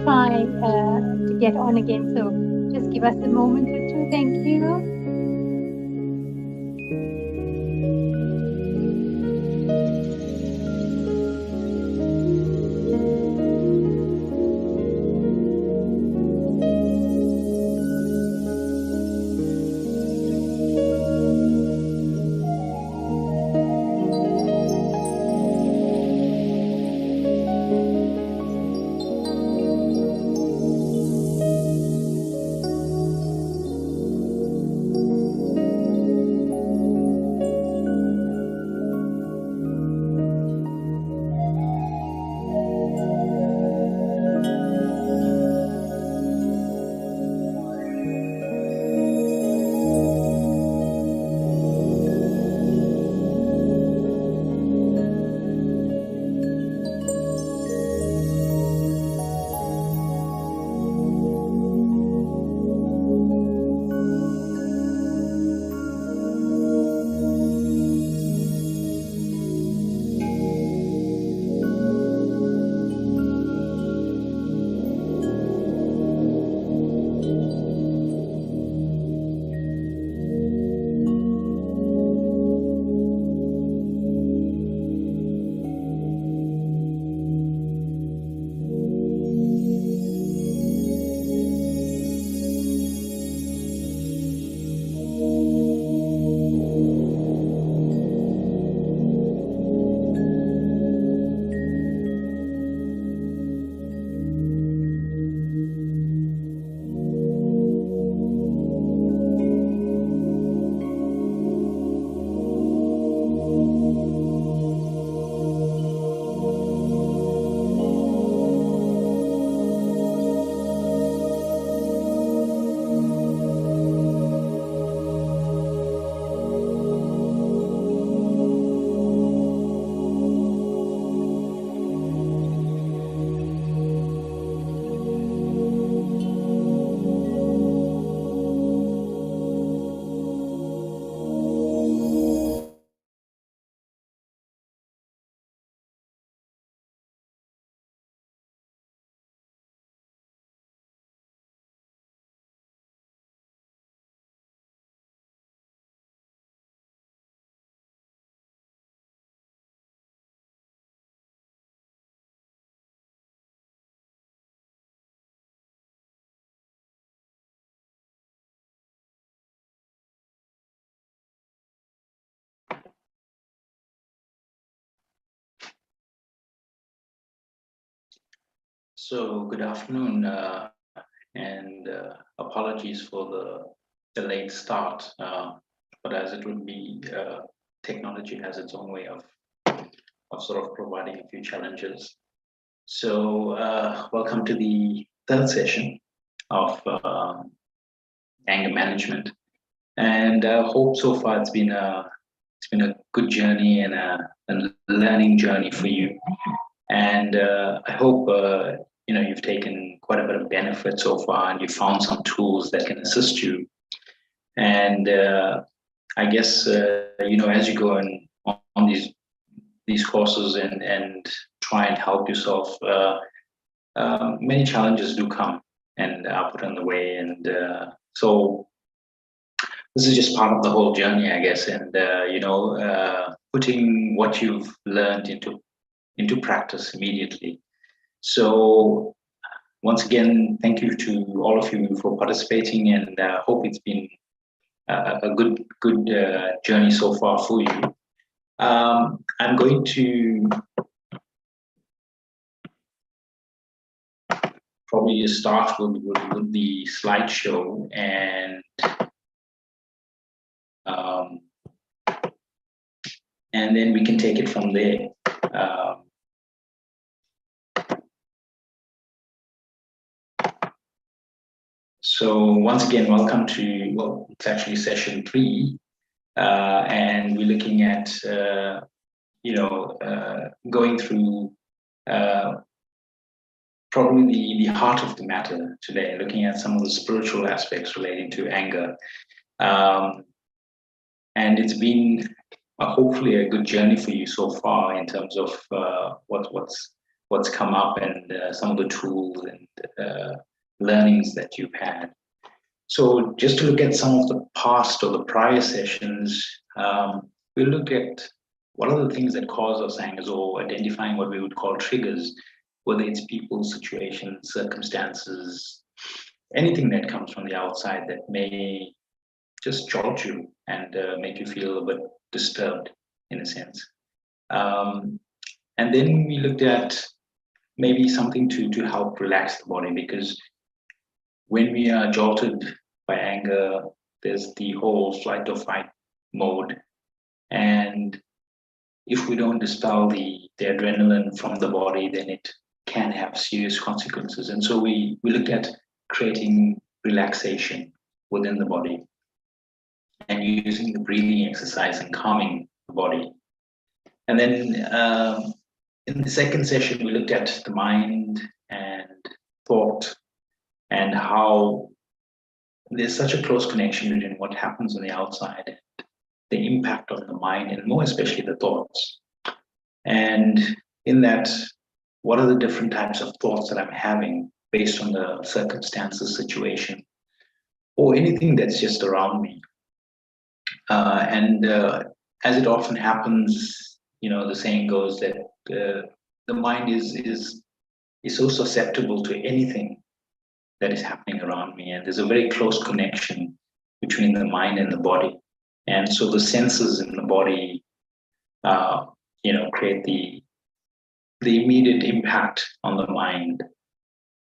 try to get on again. So just give us a moment or two. Thank you. So good afternoon, and apologies for the late start. But as it would be, technology has its own way of sort of providing a few challenges. So welcome to the third session of anger management, and I hope so far it's been a good journey and a learning journey for you. And I hope you've taken quite a bit of benefit so far, and you found some tools that can assist you. And I guess as you go on these courses and try and help yourself, many challenges do come and are put in the way. And so this is just part of the whole journey, I guess. And putting what you've learned into practice immediately. So once again, thank you to all of you for participating, and hope it's been a good journey so far for you. I'm going to probably start with the slideshow, and then we can take it from there. So once again, welcome to, well, it's actually session 3, and we're looking at, going through probably the heart of the matter today, looking at some of the spiritual aspects relating to anger. And it's been hopefully a good journey for you so far in terms of what's what's come up and some of the tools and learnings that you've had. So just to look at some of the past or the prior sessions, we'll look at what are the things that cause us angers, or identifying what we would call triggers, whether it's people, situations, circumstances, anything that comes from the outside that may just jolt you and make you feel a bit disturbed in a sense. And then we looked at maybe something to help relax the body, because when we are jolted by anger, there's the whole flight or fight mode. And if we don't dispel the adrenaline from the body, then it can have serious consequences. And so we looked at creating relaxation within the body and using the breathing exercise and calming the body. And then in the second session, we looked at the mind and thought and how there's such a close connection between what happens on the outside and the impact on the mind, and more especially the thoughts. And in that, what are the different types of thoughts that I'm having based on the circumstances, situation, or anything that's just around me. And as it often happens, the saying goes that the mind is so susceptible to anything that is happening around me, and there's a very close connection between the mind and the body. And so the senses in the body, create the immediate impact on the mind.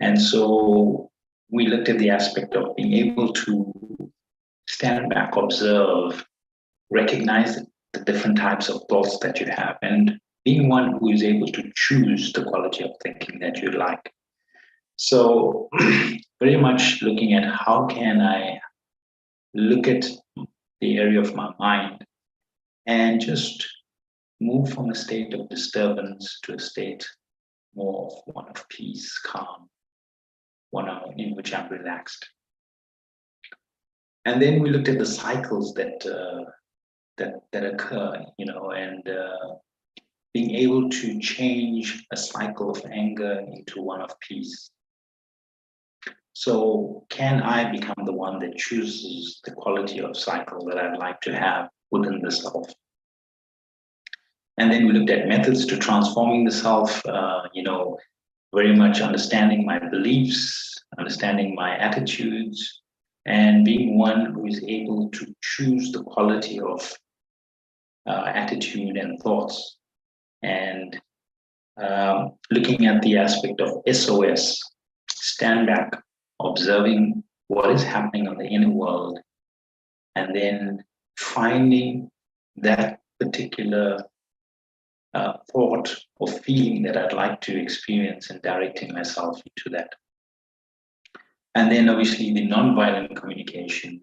And so we looked at the aspect of being able to stand back, observe, recognize the different types of thoughts that you have, and being one who is able to choose the quality of thinking that you like. So very much looking at how can I look at the area of my mind and just move from a state of disturbance to a state more of one of peace, calm, one in which I'm relaxed. And then we looked at the cycles that occur, and being able to change a cycle of anger into one of peace. So can I become the one that chooses the quality of cycle that I'd like to have within the self? And then we looked at methods to transforming the self, very much understanding my beliefs, understanding my attitudes, and being one who is able to choose the quality of attitude and thoughts. And looking at the aspect of SOS, stand back, observing what is happening on the inner world, and then finding that particular thought or feeling that I'd like to experience and directing myself into that. And then obviously the non-violent communication,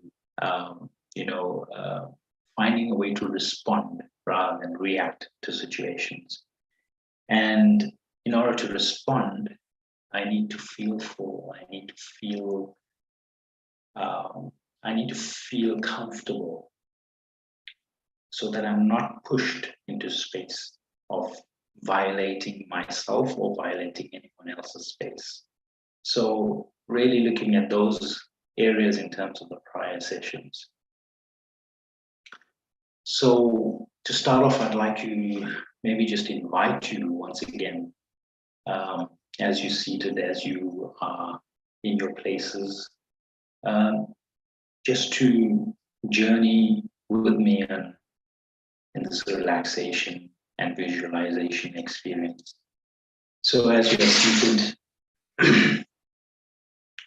finding a way to respond rather than react to situations. And in order to respond, I need to feel full. I need to feel comfortable, so that I'm not pushed into space of violating myself or violating anyone else's space. So really looking at those areas in terms of the prior sessions. So to start off, I'd like to maybe just invite you once again, as you seated, as you are in your places, just to journey with me in this relaxation and visualization experience. So as you are seated,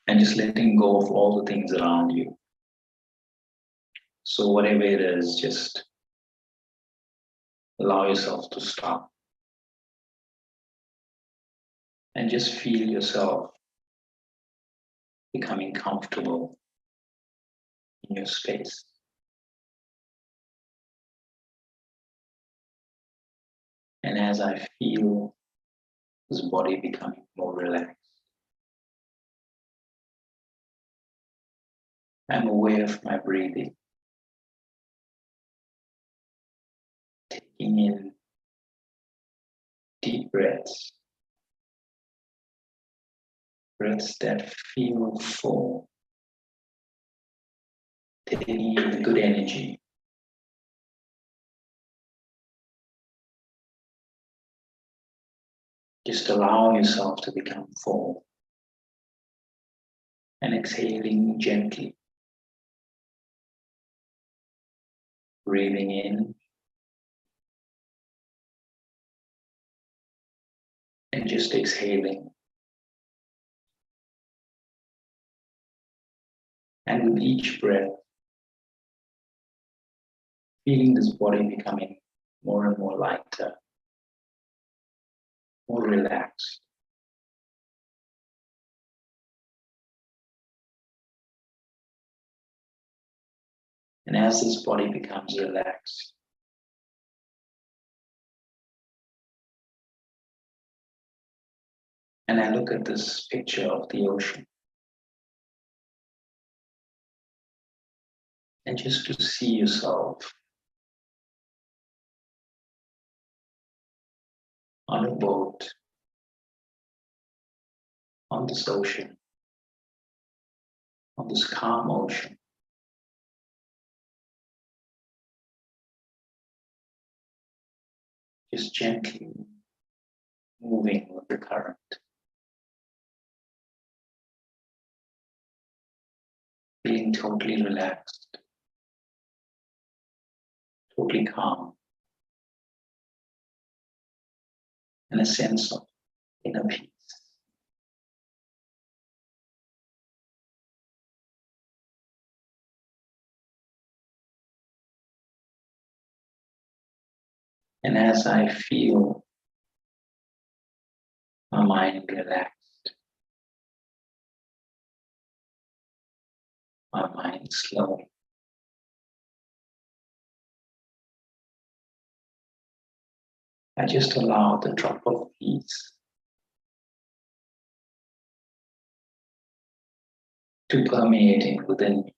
and just letting go of all the things around you. So whatever it is, just allow yourself to stop and just feel yourself becoming comfortable in your space. And as I feel this body becoming more relaxed, I'm aware of my breathing, taking in deep breaths Breaths that feel full, taking in the good energy. Just allow yourself to become full and exhaling gently. Breathing in and just exhaling. And with each breath, feeling this body becoming more and more lighter, more relaxed. And as this body becomes relaxed, and I look at this picture of the ocean, and just to see yourself on a boat, on this ocean, on this calm ocean. Just gently moving with the current. Feeling totally relaxed, totally calm, and a sense of inner peace. And as I feel my mind relaxed, my mind slowing, I just allow the drop of peace to permeate within me.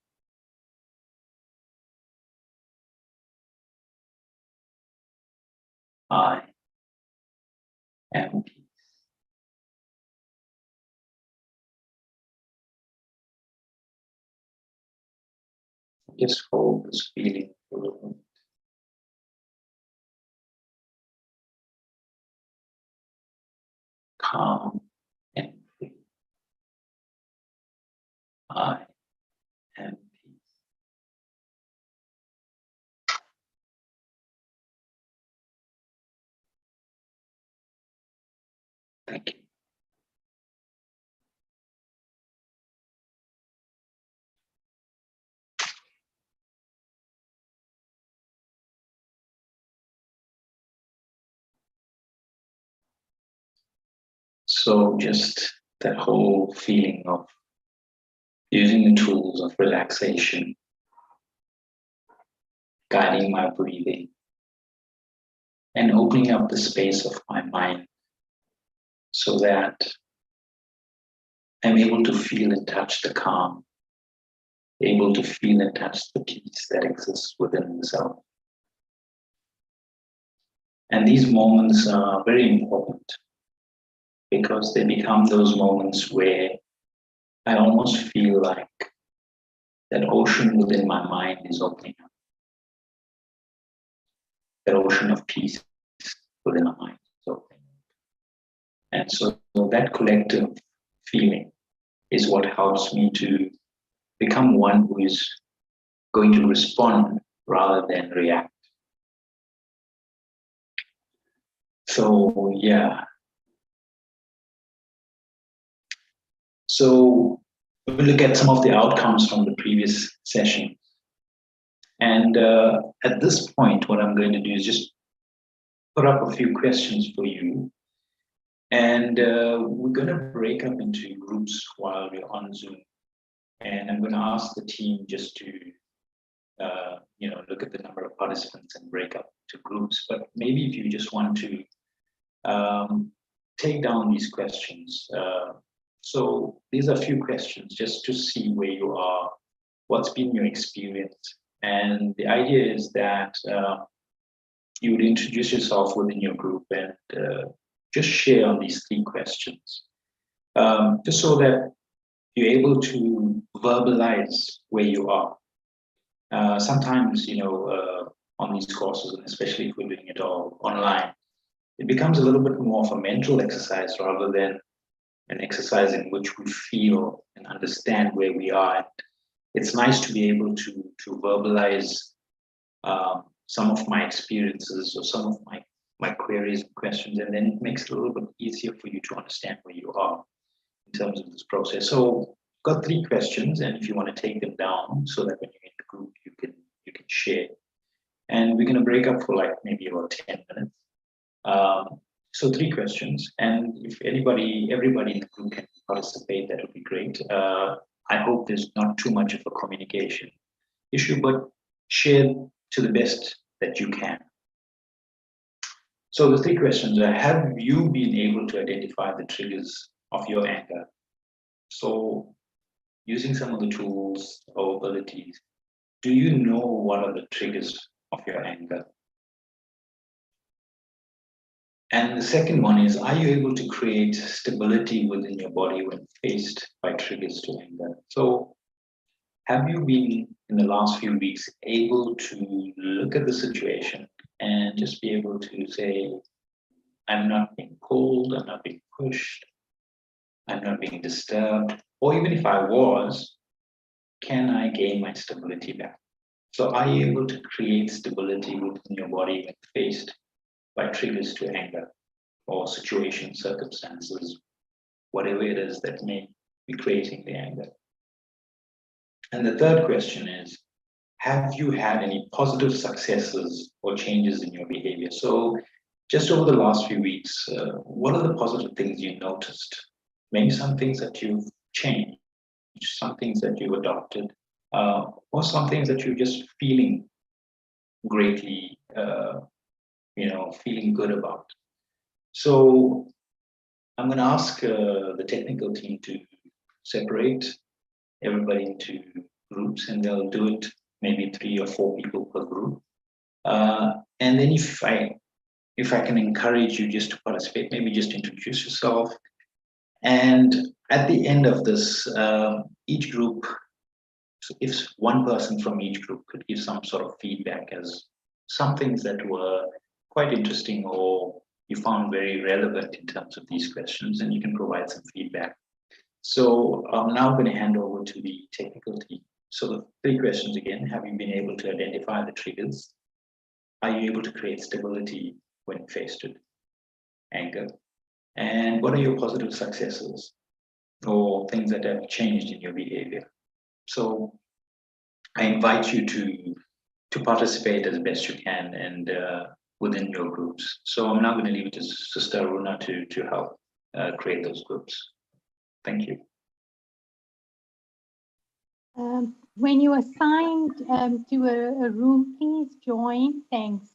I am peace. Just hold this feeling for a moment. Calm and free. I am peace. Thank you. So just that whole feeling of using the tools of relaxation, guiding my breathing, and opening up the space of my mind so that I'm able to feel and touch the calm, able to feel and touch the peace that exists within myself. And these moments are very important because they become those moments where I almost feel like that ocean within my mind is opening up. That ocean of peace within my mind is opening up. And so that collective feeling is what helps me to become one who is going to respond rather than react. So, yeah. So we'll look at some of the outcomes from the previous session. And at this point, what I'm going to do is just put up a few questions for you. And we're going to break up into groups while we're on Zoom. And I'm going to ask the team just to look at the number of participants and break up to groups. But maybe if you just want to take down these questions. So these are a few questions just to see where you are, what's been your experience. And the idea is that you would introduce yourself within your group and just share on these 3 questions. just so that you're able to verbalize where you are. Sometimes, on these courses, and especially if we're doing it all online, it becomes a little bit more of a mental exercise rather than an exercise in which we feel and understand where we are. And it's nice to be able to verbalize some of my experiences or some of my queries and questions, and then it makes it a little bit easier for you to understand where you are in terms of this process. So I've got 3 questions, and if you want to take them down so that when you're in the group you can share. And we're going to break up for like maybe about 10 minutes. So 3 questions, and if everybody in the group can participate, that would be great. I hope there's not too much of a communication issue, but share to the best that you can. So the 3 questions are: have you been able to identify the triggers of your anger? So using some of the tools or abilities, do you know what are the triggers of your anger? And the second one is, are you able to create stability within your body when faced by triggers to anger? So have you been in the last few weeks able to look at the situation and just be able to say, I'm not being pulled, I'm not being pushed, I'm not being disturbed, or even if I was, can I gain my stability back? So are you able to create stability within your body when faced by triggers to anger or situations, circumstances, whatever it is that may be creating the anger? And the third question is, have you had any positive successes or changes in your behavior? So just over the last few weeks, what are the positive things you noticed? Maybe some things that you've changed, some things that you've adopted, or some things that you're just feeling greatly, feeling good about. So I'm going to ask the technical team to separate everybody into groups, and they'll do it maybe 3 or 4 people per group. And then if I can encourage you just to participate, maybe just introduce yourself. And at the end of this, each group, so if one person from each group could give some sort of feedback as some things that were quite interesting or you found very relevant in terms of these questions, and you can provide some feedback. So I'm now going to hand over to the technical team. So the 3 questions again: have you been able to identify the triggers? Are you able to create stability when faced with anger? And what are your positive successes or things that have changed in your behavior? So I invite you to participate as best you can and within your groups. So I'm now going to leave it to Sister Aruna to help create those groups. Thank you. When you are assigned to a room, please join. Thanks.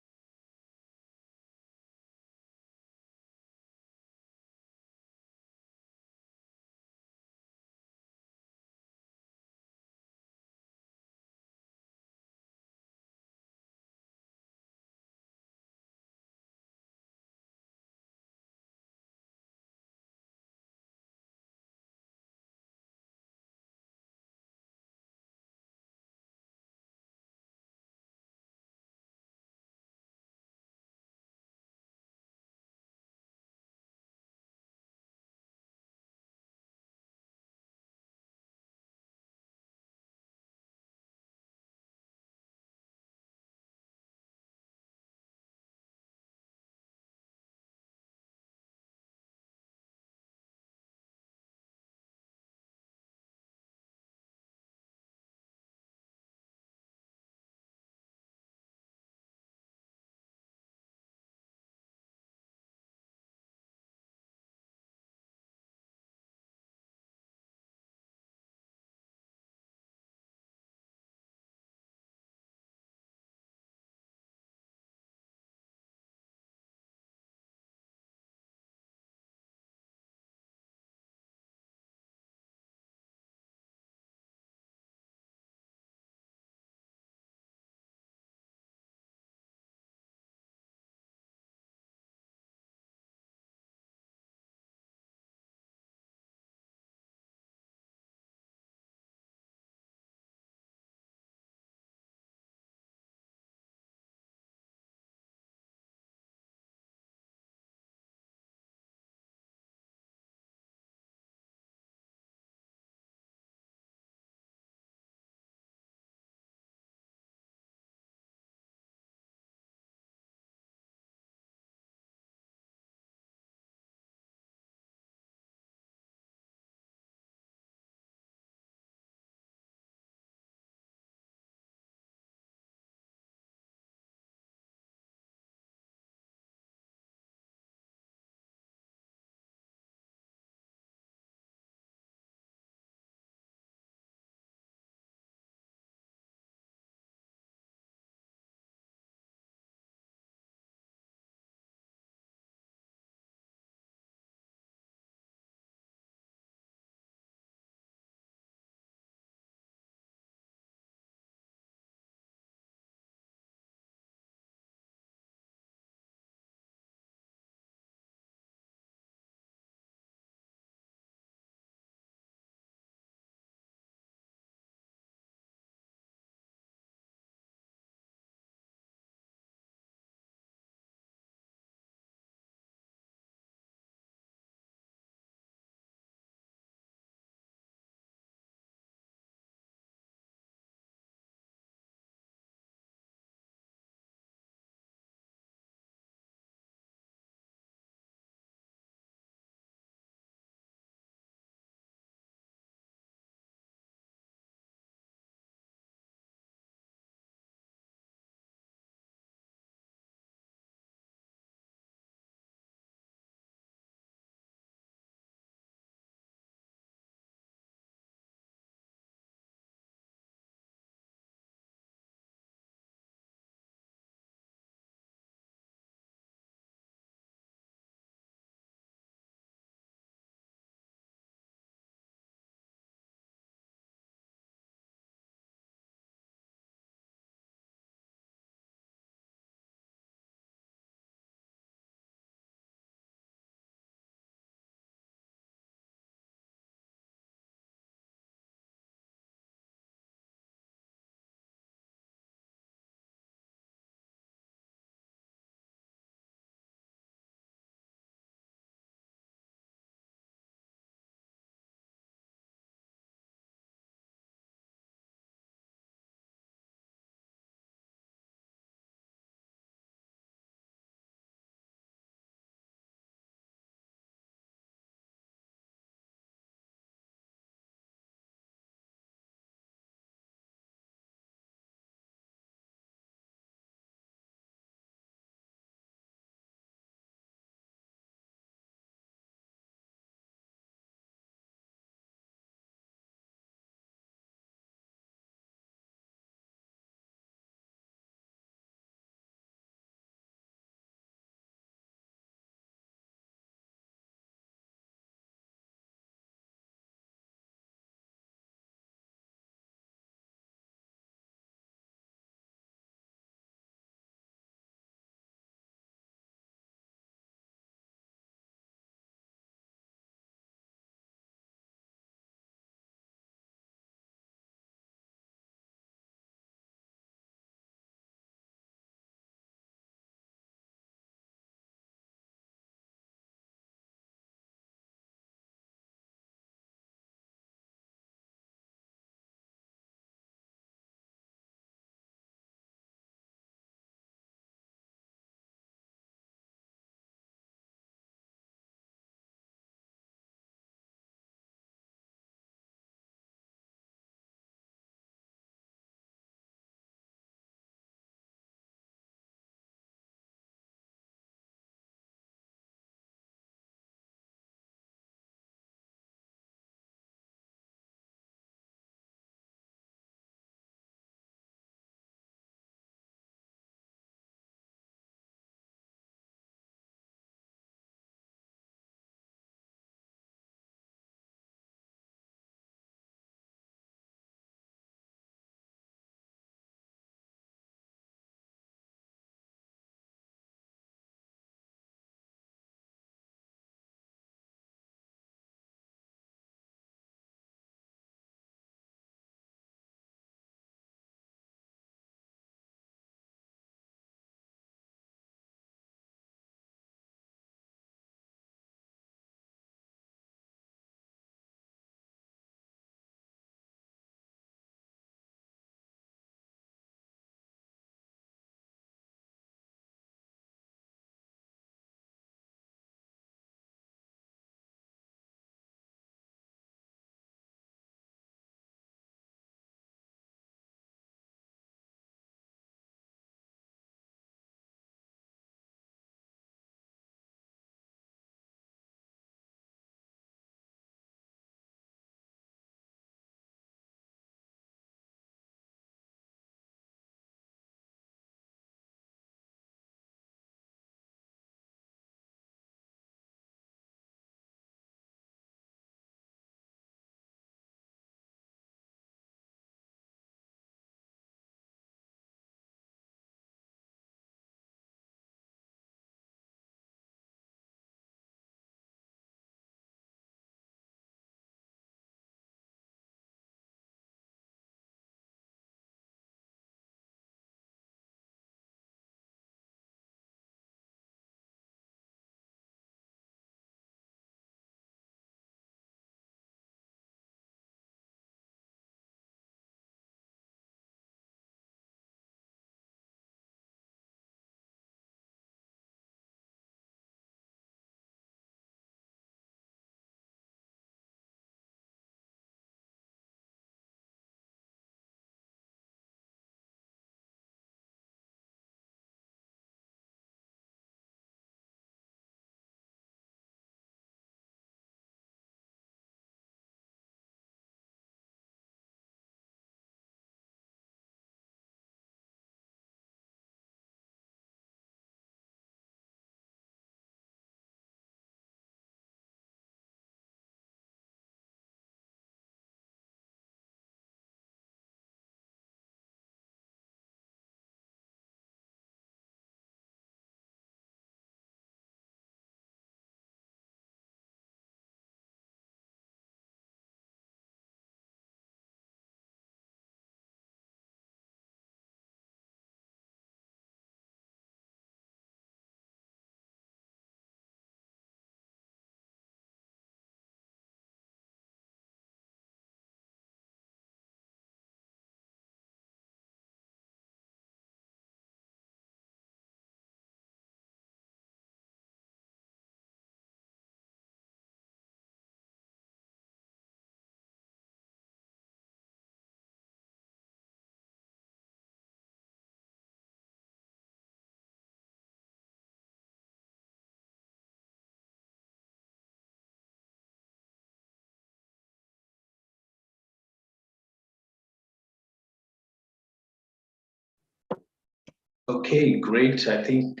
Okay, great. I think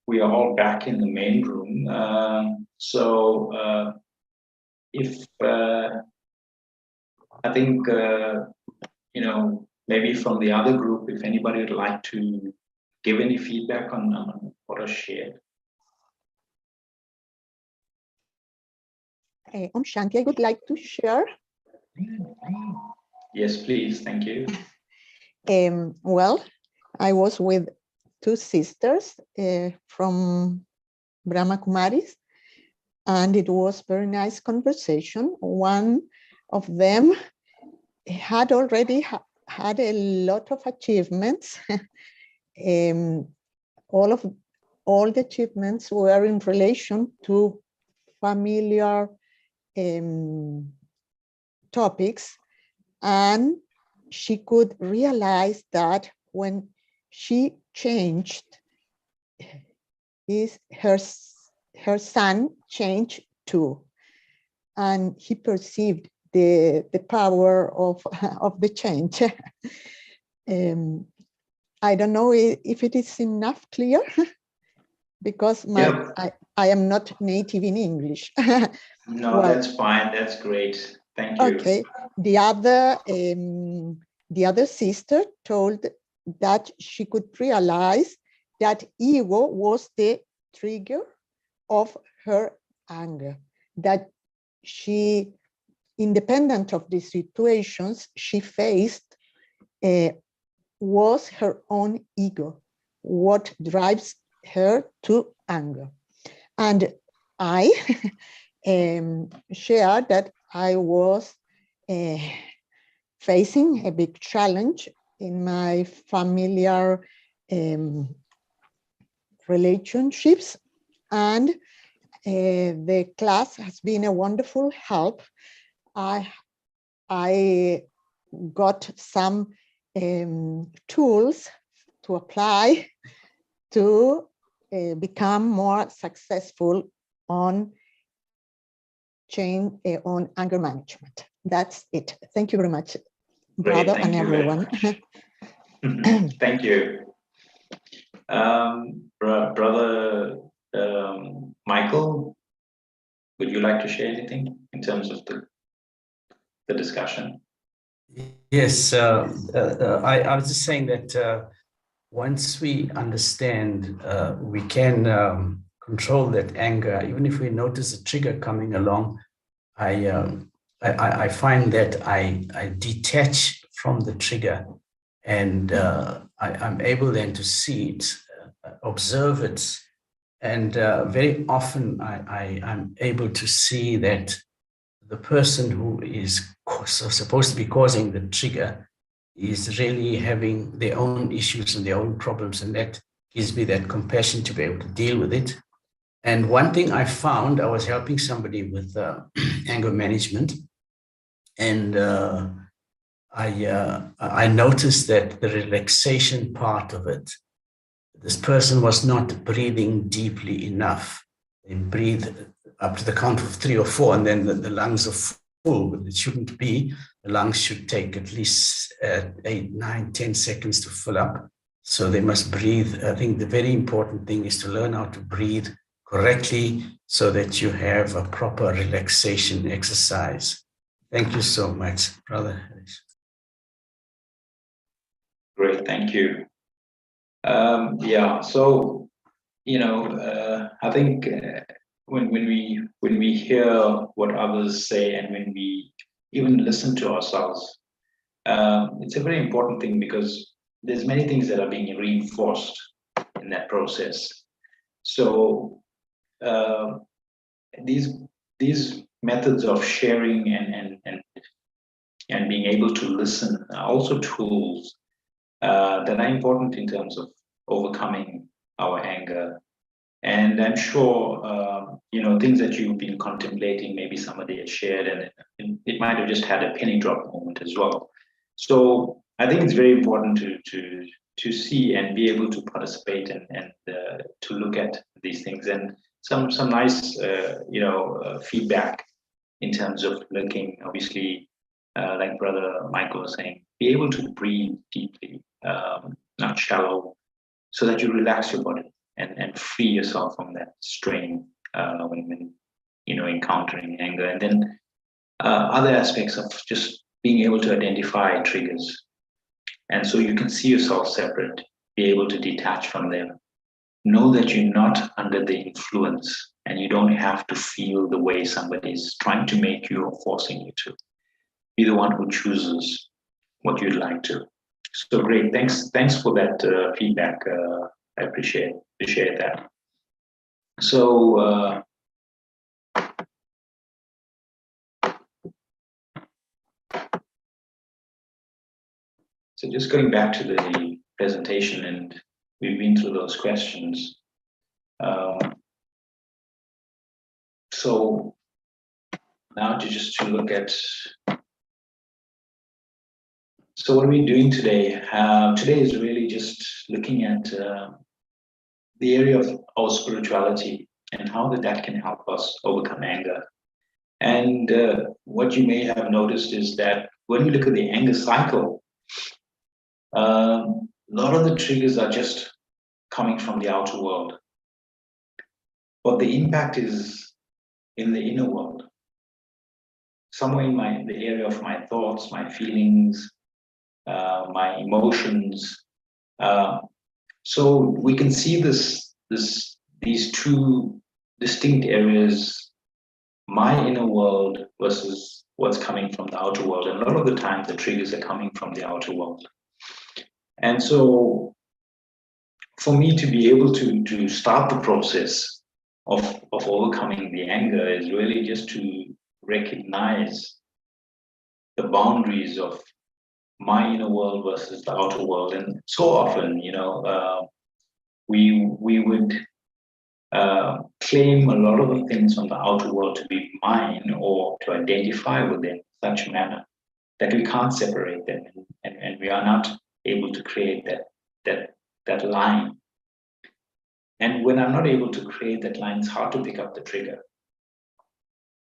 we are all back in the main room. If I think maybe from the other group, if anybody would like to give any feedback on what was shared. Shanti, I would like to share. Yes, please. Thank you. Well, I was with two sisters from Brahma Kumaris, and it was very nice conversation. One of them had already had a lot of achievements. All the achievements were in relation to familiar topics, and she could realize that when she changed, her son changed too, and he perceived the power of the change. I don't know if it is enough clear, because I am not native in English. No, well, that's fine. That's great. Thank you. Okay. The other sister told that she could realize that ego was the trigger of her anger, that she, independent of the situations she faced, was her own ego, what drives her to anger. And I shared that I was facing a big challenge in my familiar relationships, and the class has been a wonderful help. I got some tools to apply to become more successful on on anger management. That's it. Thank you very much, brother, and everyone. Thank you. Brother Michael, would you like to share anything in terms of the discussion? Yes, I was just saying that once we understand, we can control that anger. Even if we notice a trigger coming along, I find that I detach from the trigger, and I'm able then to see it, observe it, and very often I'm able to see that the person who is supposed to be causing the trigger is really having their own issues and their own problems, and that gives me that compassion to be able to deal with it. And one thing I found, I was helping somebody with anger management, and I noticed that the relaxation part of it, this person was not breathing deeply enough. They breathe up to the count of 3 or 4, and then the lungs are full, but it shouldn't be. The lungs should take at least 8, 9, 10 seconds to fill up. So they must breathe. I think the very important thing is to learn how to breathe correctly so that you have a proper relaxation exercise. Thank you so much, brother. Great, thank you. Yeah, so I think when we hear what others say, and when we even listen to ourselves, it's a very important thing, because there's many things that are being reinforced in that process. So these methods of sharing and being able to listen are also tools that are important in terms of overcoming our anger. And I'm sure, things that you've been contemplating, maybe somebody had shared, and it might have just had a penny drop moment as well. So I think it's very important to see and be able to participate and to look at these things, and some nice, feedback in terms of looking, obviously, like Brother Michael was saying, be able to breathe deeply, not shallow, so that you relax your body and free yourself from that strain when encountering anger. And then other aspects of just being able to identify triggers. And so you can see yourself separate, be able to detach from them. Know that you're not under the influence and you don't have to feel the way somebody's trying to make you or forcing you to. Be the one who chooses what you'd like to. So great, thanks for that feedback. I appreciate that. So just going back to the presentation, and we've been through those questions. So now to look at, so what are we doing today? Today is really just looking at the area of our spirituality and how that can help us overcome anger. And what you may have noticed is that when we look at the anger cycle, a lot of the triggers are just coming from the outer world, but the impact is in the inner world, somewhere in the area of my thoughts, my feelings, my emotions. So we can see these two distinct areas, my inner world versus what's coming from the outer world. And a lot of the time, the triggers are coming from the outer world. And so for me to be able to start the process of overcoming the anger is really just to recognize the boundaries of my inner world versus the outer world. And so often, we would claim a lot of the things from the outer world to be mine or to identify with them in such a manner that we can't separate them, and we are not able to create that line. And when I'm not able to create that line, it's hard to pick up the trigger.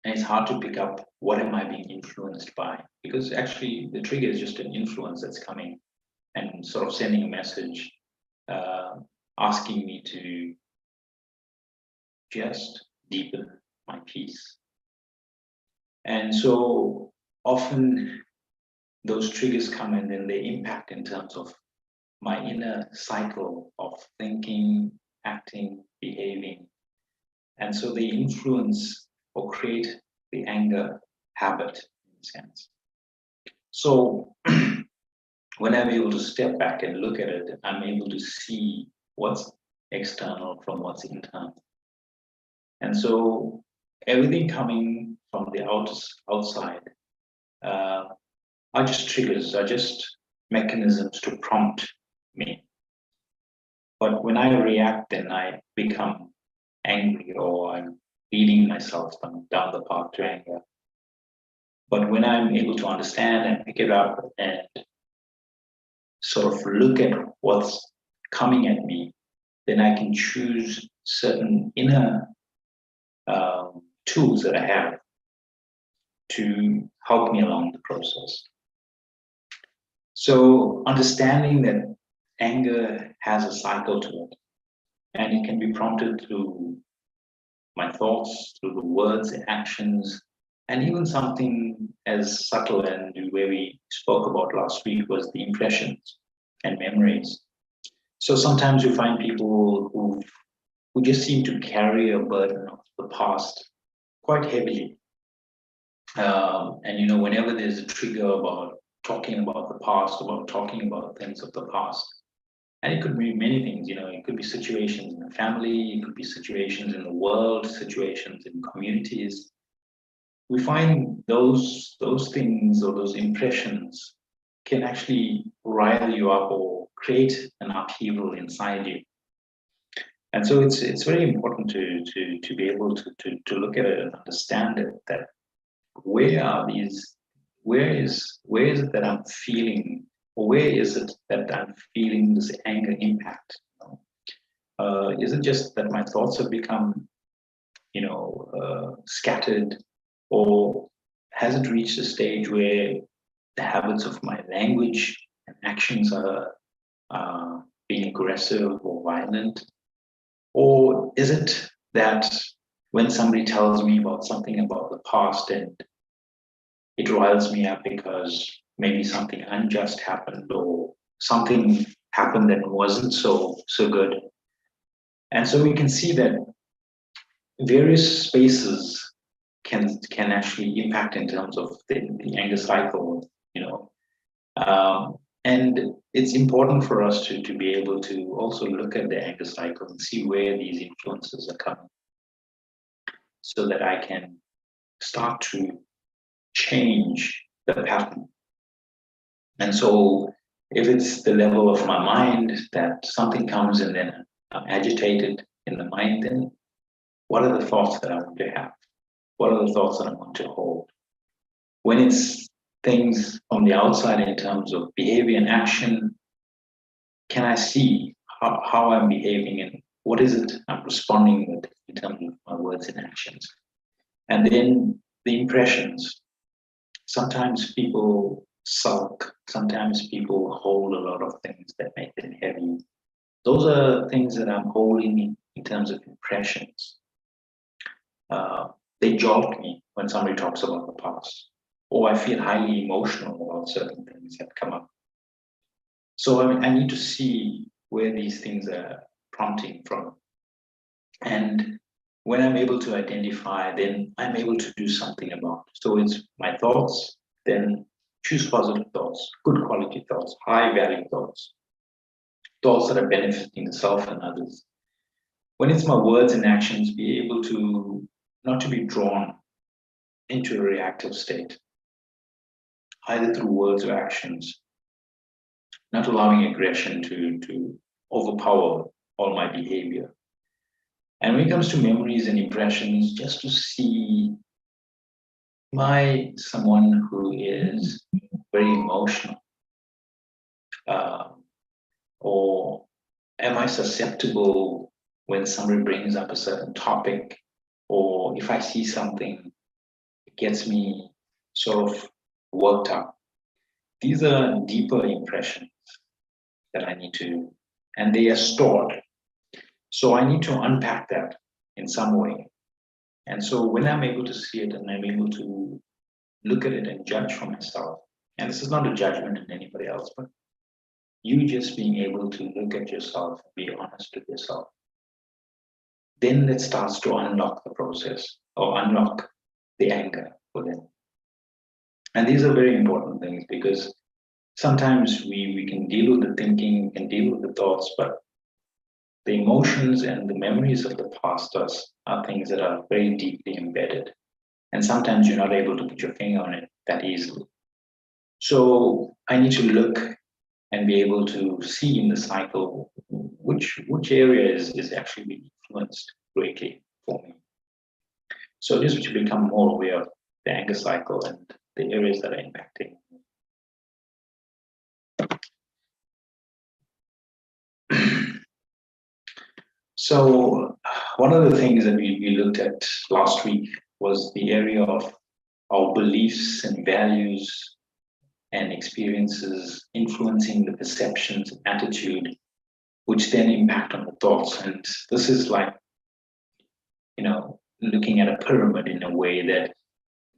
And it's hard to pick up what am I being influenced by, because actually the trigger is just an influence that's coming and sort of sending a message, asking me to just deepen my peace. And so often those triggers come and then they impact in terms of my inner cycle of thinking, acting, behaving. And so they influence or create the anger habit in a sense. So when I'm able to step back and look at it, I'm able to see what's external from what's internal. And so everything coming from the outside are just triggers, are just mechanisms to prompt me. But when I react, then I become angry, or I'm leading myself down the path to anger. But when I'm able to understand and pick it up and sort of look at what's coming at me, then I can choose certain inner tools that I have to help me along the process. So understanding that anger has a cycle to it, and it can be prompted through my thoughts, through the words, the actions, and even something as subtle and where we spoke about last week was the impressions and memories. So sometimes you find people who just seem to carry a burden of the past quite heavily. And whenever there's a trigger about talking about the past, about talking about things of the past, and it could be many things, it could be situations in the family, it could be situations in the world, situations in communities. We find those things or those impressions can actually rile you up or create an upheaval inside you. And so it's very important to be able to look at it and understand it, that where is it that I'm feeling, or where is it that I'm feeling this anger impact? Is it just that my thoughts have become, scattered, or has it reached a stage where the habits of my language and actions are being aggressive or violent? Or is it that when somebody tells me about something about the past and it riles me up because maybe something unjust happened or something happened that wasn't so good? And so we can see that various spaces can actually impact in terms of the anger cycle, you know. And it's important for us to be able to also look at the anger cycle and see where these influences are coming, so that I can start to change the pattern. And so if it's the level of my mind that something comes and then I'm agitated in the mind, then what are the thoughts that I want to have? What are the thoughts that I want to hold? When it's things from the outside in terms of behavior and action, can I see how I'm behaving and what is it I'm responding with in terms of my words and actions? And then the impressions. Sometimes people sulk, sometimes people hold a lot of things that make them heavy. Those are things that I'm holding in terms of impressions. They jolt me when somebody talks about the past, or I feel highly emotional about certain things that come up. So I need to see where these things are prompting from. And when I'm able to identify, then I'm able to do something about it. So it's my thoughts, then choose positive thoughts, good quality thoughts, high value thoughts, thoughts that are benefiting the self and others. When it's my words and actions, be able to not to be drawn into a reactive state, either through words or actions, not allowing aggression to overpower all my behavior. And when it comes to memories and impressions, just to see, am I someone who is very emotional? Or am I susceptible when somebody brings up a certain topic, or if I see something, it gets me sort of worked up? These are deeper impressions that I need to, and they are stored. So I need to unpack that in some way. And so when I'm able to see it and I'm able to look at it and judge for myself, and this is not a judgment on anybody else, but you just being able to look at yourself, be honest with yourself, then that starts to unlock the process or unlock the anger within. And these are very important things, because sometimes we can deal with the thinking, we can deal with the thoughts, but the emotions and the memories of the past are things that are very deeply embedded. And sometimes you're not able to put your finger on it that easily. So I need to look and be able to see in the cycle which area is actually being influenced greatly for me. So just to become more aware of the anger cycle and the areas that are impacting. So one of the things that we looked at last week was the area of our beliefs and values and experiences influencing the perceptions and attitude, which then impact on the thoughts. And this is like, you know, looking at a pyramid in a way that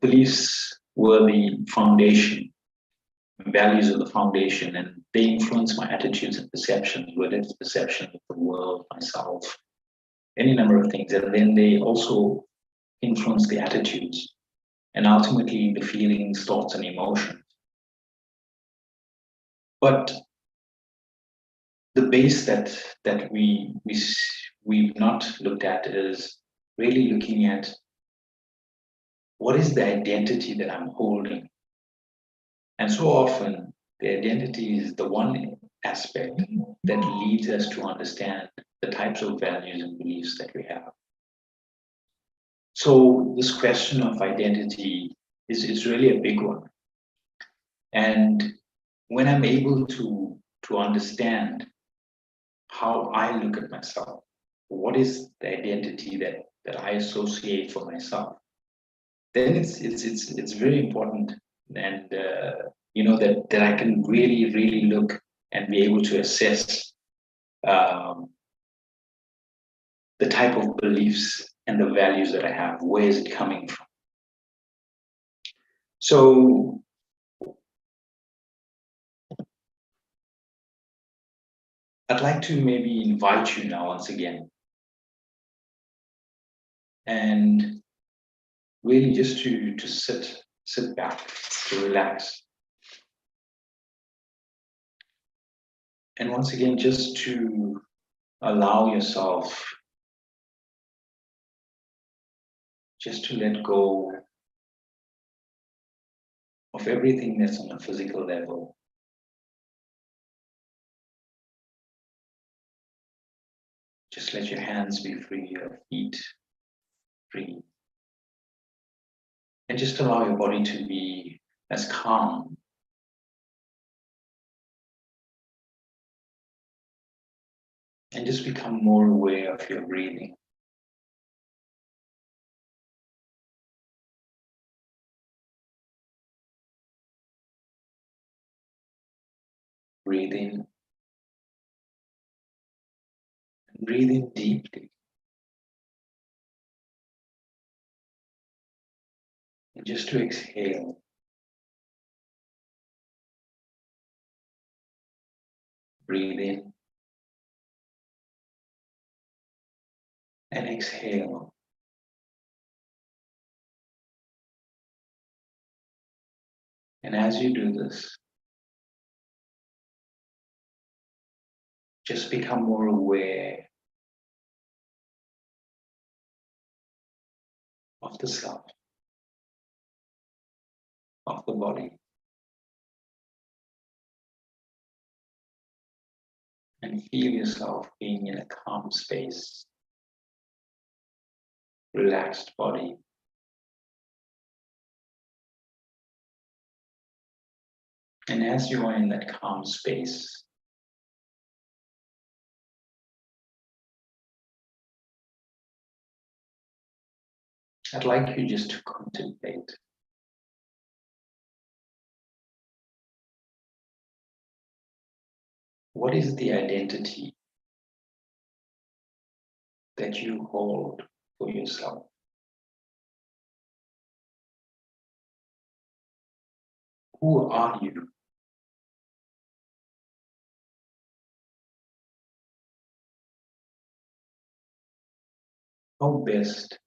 beliefs were the foundation, values are the foundation, and they influence my attitudes and perceptions, whether it's perception of the world, myself, any number of things. And then they also influence the attitudes and ultimately the feelings, thoughts, and emotions. But the base that we've not looked at is really looking at what is the identity that I'm holding. And so often the identity is the one aspect that leads us to understand the types of values and beliefs that we have. So this question of identity is really a big one. And when I'm able to understand how I look at myself, what is the identity that I associate for myself, then it's very important, and you know, that I can really look and be able to assess the type of beliefs and the values that I have. Where is it coming from? So I'd like to maybe invite you now once again, and really just to sit back, to relax. And once again, just to allow yourself just to let go of everything that's on a physical level. Just let your hands be free, your feet free. And just allow your body to be as calm. And just become more aware of your breathing. Breathe in. Breathe in deeply. And just to exhale. Breathe in. And exhale. And as you do this, just become more aware of the self, of the body. And feel yourself being in a calm space, relaxed body. And as you are in that calm space, I'd like you just to contemplate what is the identity that you hold for yourself. Who are you? How best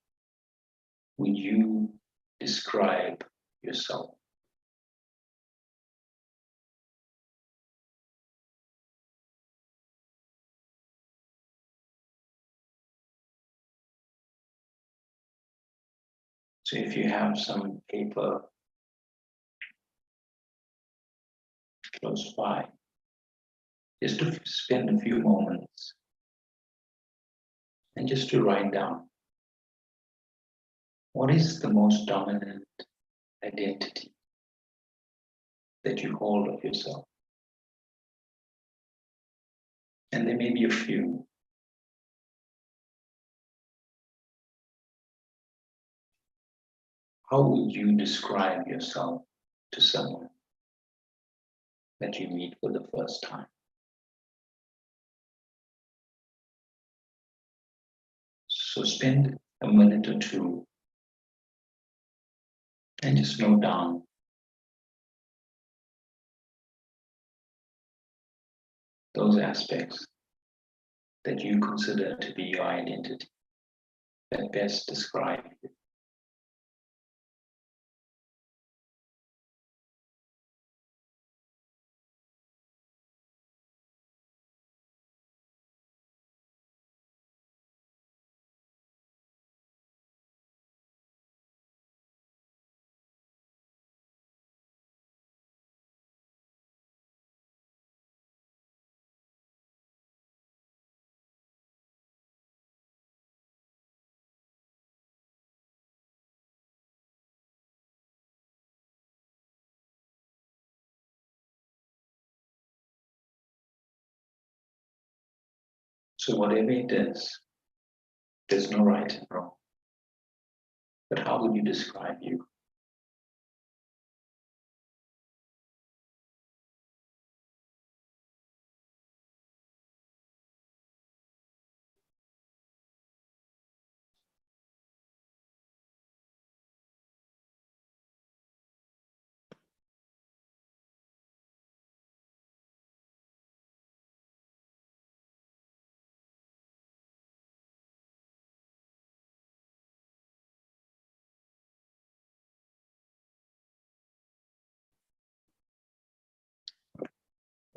would you describe yourself? So if you have some paper close by, just to spend a few moments and just to write down, what is the most dominant identity that you hold of yourself? And there may be a few. How would you describe yourself to someone that you meet for the first time? So spend a minute or two and just note down those aspects that you consider to be your identity, that best describe you. So whatever it is, there's no right and wrong. But how would you describe you?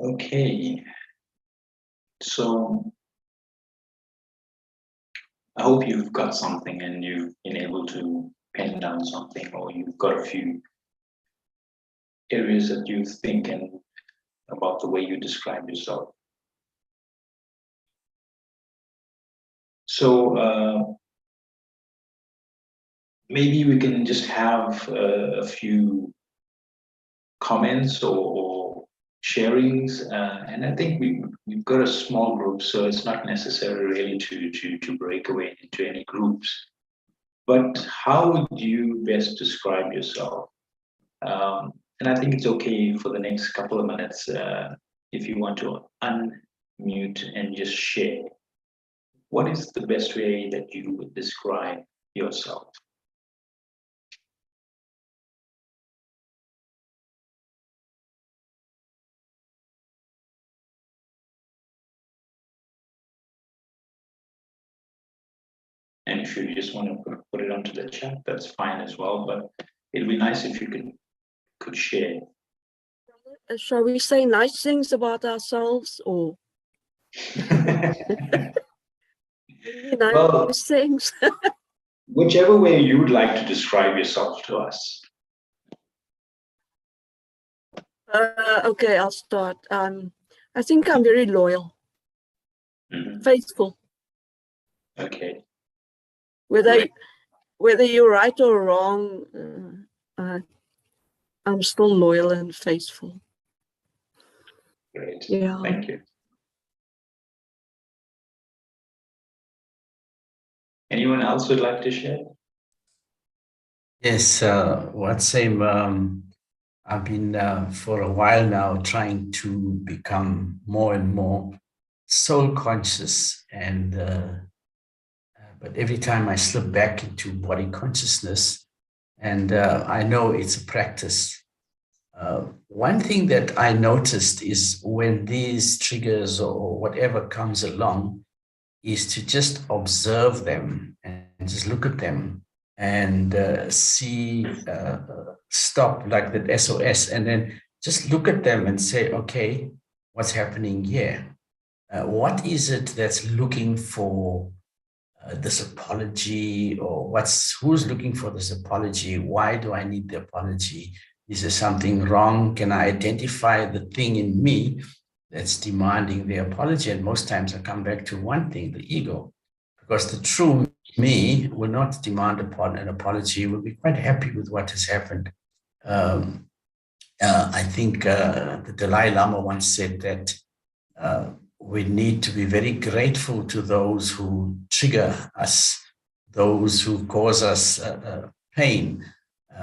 Okay. So I hope you've got something and you've been able to pen down something, or you've got a few areas that you think and about the way you describe yourself. So maybe we can just have a few comments or sharings, and I think we've got a small group, so it's not necessary really to break away into any groups. But how would you best describe yourself? And I think it's okay for the next couple of minutes if you want to unmute and just share. What is the best way that you would describe yourself? And if you just want to put it onto the chat, that's fine as well. But it'd be nice if you could share. Shall we say nice things about ourselves, or really nice Well, things? whichever way you would like to describe yourself to us. Okay, I'll start. I think I'm very loyal, faithful. Okay. Whether you're right or wrong, I'm still loyal and faithful. Great. Yeah. Thank you. Anyone else would like to share? Yes, what same? I've been for a while now trying to become more and more soul conscious, and but every time I slip back into body consciousness, and I know it's a practice. One thing that I noticed is when these triggers or whatever comes along, is to just observe them and just look at them and see, stop like the SOS, and then just look at them and say, okay, what's happening here? What is it that's looking for this apology, or who's looking for this apology? Why do I need the apology? Is there something wrong? Can I identify the thing in me that's demanding the apology? And most times I come back to one thing, the ego, because the true me will not demand an apology, will be quite happy with what has happened. I think the Dalai Lama once said that we need to be very grateful to those who trigger us, those who cause us pain,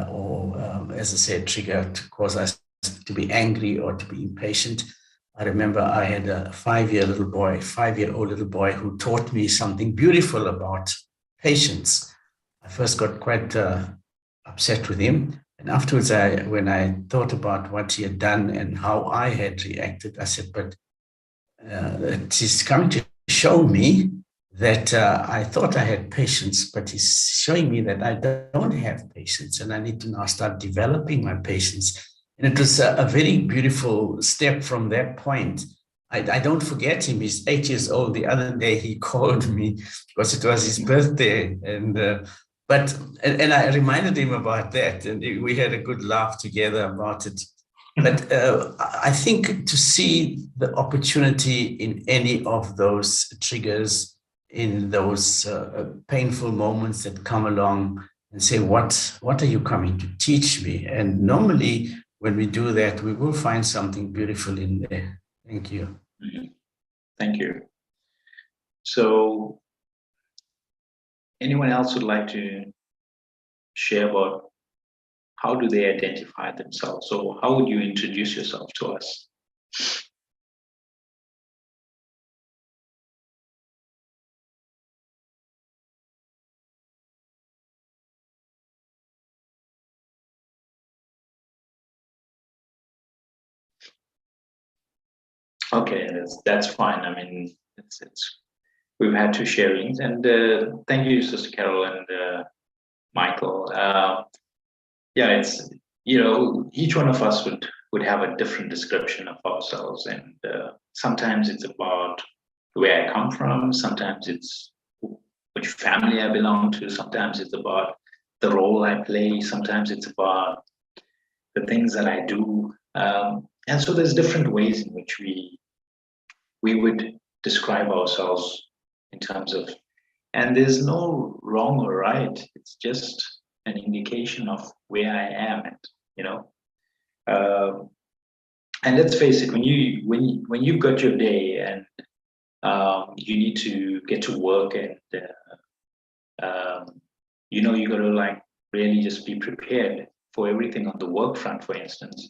or as I said, trigger to cause us to be angry or to be impatient. I remember I had a 5-year-old little boy who taught me something beautiful about patience. I first got quite upset with him. And afterwards, when I thought about what he had done and how I had reacted, I said, but it is coming to show me that I thought I had patience, but he's showing me that I don't have patience, and I need to now start developing my patience. And it was a very beautiful step from that point. I don't forget him. He's 8 years old. The other day he called me because it was his birthday, and I reminded him about that, and we had a good laugh together about it. But I think to see the opportunity in any of those triggers, in those painful moments that come along, and say, what are you coming to teach me? And normally when we do that, we will find something beautiful in there. Thank you. Thank you. So anyone else would like to share about how do they identify themselves? So how would you introduce yourself to us? Okay, that's fine. I mean, we've had two sharings, and thank you, Sister Carol and Michael. Yeah, it's, each one of us would would have a different description of ourselves. And sometimes it's about where I come from, sometimes it's which family I belong to, sometimes it's about the role I play, sometimes it's about the things that I do. And so there's different ways in which we would describe ourselves in terms of, and there's no wrong or right. It's just an indication of where I am at, you know. And let's face it, when you've got your day and you need to get to work, and you know, you got to like really just be prepared for everything on the work front. For instance,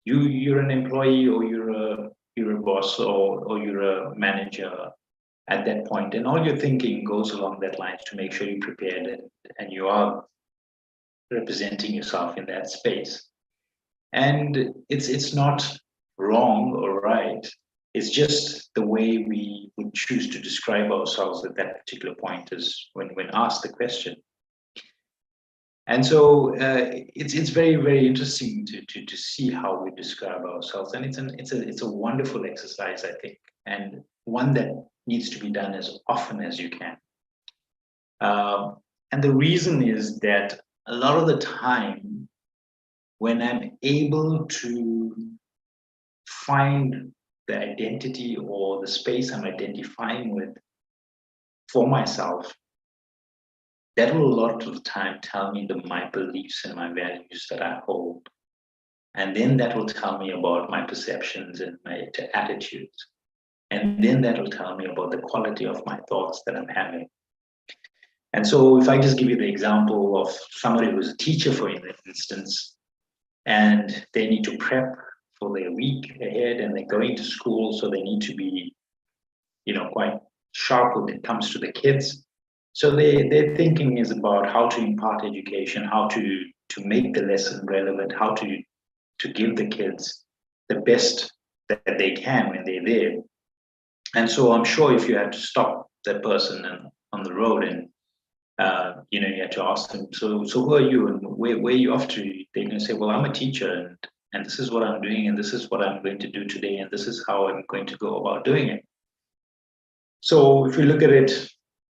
you're an employee, or you're a boss, or you're a manager at that point, and all your thinking goes along that line to make sure you're prepared and you are representing yourself in that space. And it's not wrong or right. It's just the way we would choose to describe ourselves at that particular point is when asked the question. And so it's very, very interesting to see how we describe ourselves, and it's a wonderful exercise, I think, and one that needs to be done as often as you can. And the reason is that a lot of the time, when I'm able to find the identity or the space I'm identifying with for myself, that will a lot of the time tell me my beliefs and my values that I hold. And then that will tell me about my perceptions and my attitudes. And then that will tell me about the quality of my thoughts that I'm having. And so if I just give you the example of somebody who's a teacher, for instance, and they need to prep for their week ahead, and they're going to school, so they need to be, you know, quite sharp when it comes to the kids. So their thinking is about how to impart education, how to make the lesson relevant, how to give the kids the best that they can when they're there. And so I'm sure if you had to stop that person on the road and you know, you had to ask them, so who are you and where are you off to? They're going to say, well, I'm a teacher, and this is what I'm doing, and this is what I'm going to do today, and this is how I'm going to go about doing it. So if you look at it,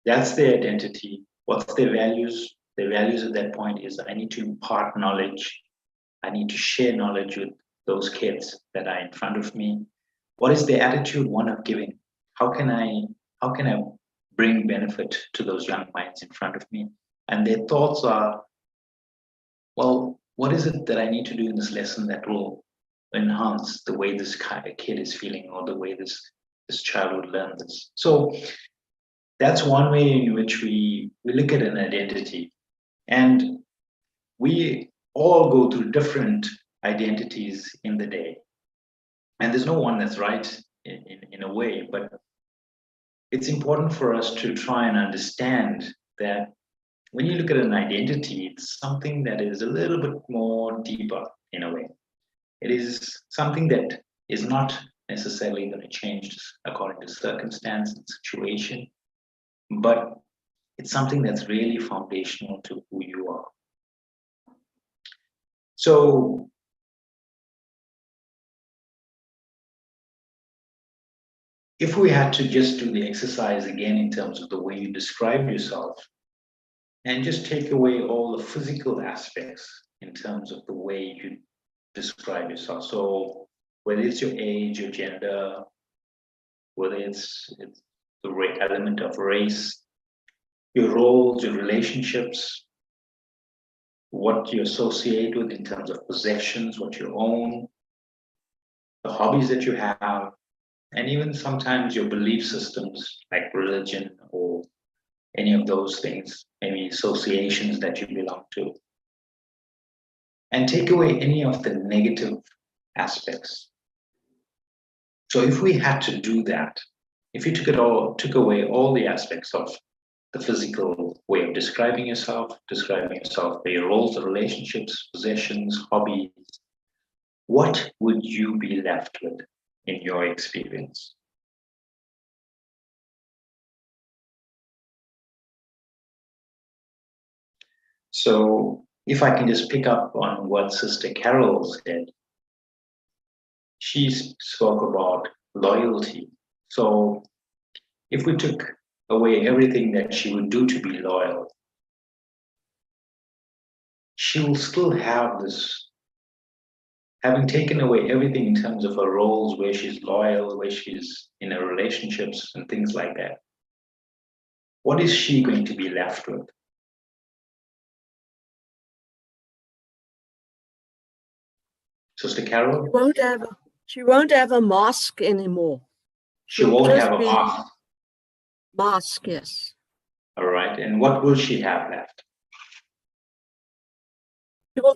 that's their identity. What's their values? Their values at that point is, I need to impart knowledge. I need to share knowledge with those kids that are in front of me. What is their attitude? One of giving. How can I bring benefit to those young minds in front of me? And their thoughts are, well, what is it that I need to do in this lesson that will enhance the way this kid is feeling, or the way this child would learn this? So that's one way in which we look at an identity. And we all go through different identities in the day. And there's no one that's right in a way, but it's important for us to try and understand that when you look at an identity, it's something that is a little bit more deeper in a way. It is something that is not necessarily going to change according to circumstance and situation, but it's something that's really foundational to who you are. So if we had to just do the exercise again in terms of the way you describe yourself, and just take away all the physical aspects in terms of the way you describe yourself. So whether it's your age, your gender, whether it's the element of race, your roles, your relationships, what you associate with in terms of possessions, what you own, the hobbies that you have, and even sometimes your belief systems like religion or any of those things, maybe associations that you belong to. And take away any of the negative aspects. So if we had to do that, if you took away all the aspects of the physical way of describing yourself by your roles, relationships, possessions, hobbies, what would you be left with in your experience? So if I can just pick up on what Sister Carol said, she spoke about loyalty. So if we took away everything that she would do to be loyal, she will still have this, having taken away everything in terms of her roles, where she's loyal, where she's in her relationships and things like that. What is she going to be left with? Sister Carol? She won't have a mask anymore. She won't just have a be- mask. Mask, yes. All right. And what will she have left? She will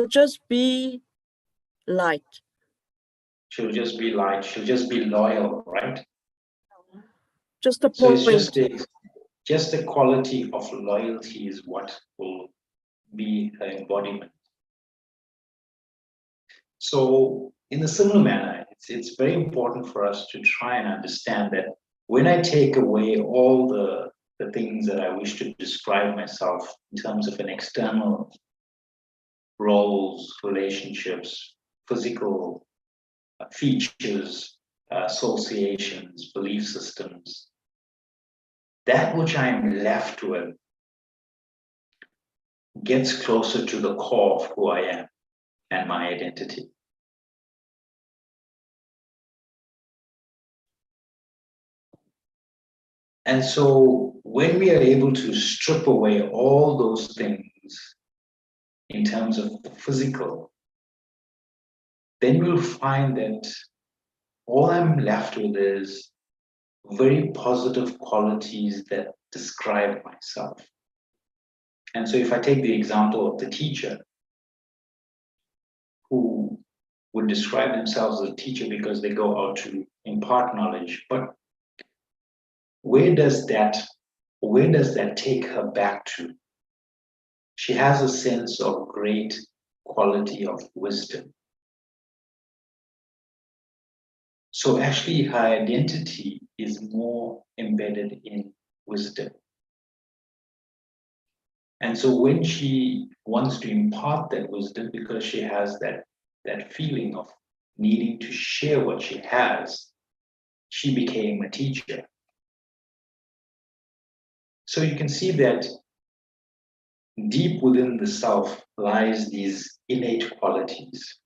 just be light. She'll just be light. She'll just be loyal, right? Just a So point. it's just the quality of loyalty is what will be her embodiment. So in a similar manner, it's very important for us to try and understand that when I take away all the things that I wish to describe myself in terms of an external roles, relationships, physical features, associations, belief systems, that which I am left with gets closer to the core of who I am and my identity. And so when we are able to strip away all those things in terms of the physical, then we'll find that all I'm left with is very positive qualities that describe myself. And so if I take the example of the teacher who would describe themselves as a teacher because they go out to impart knowledge, but where does that take her back to? She has a sense of great quality of wisdom. So actually her identity is more embedded in wisdom. And so when she wants to impart that wisdom, because she has that feeling of needing to share what she has, she became a teacher. So you can see that deep within the self lies these innate qualities.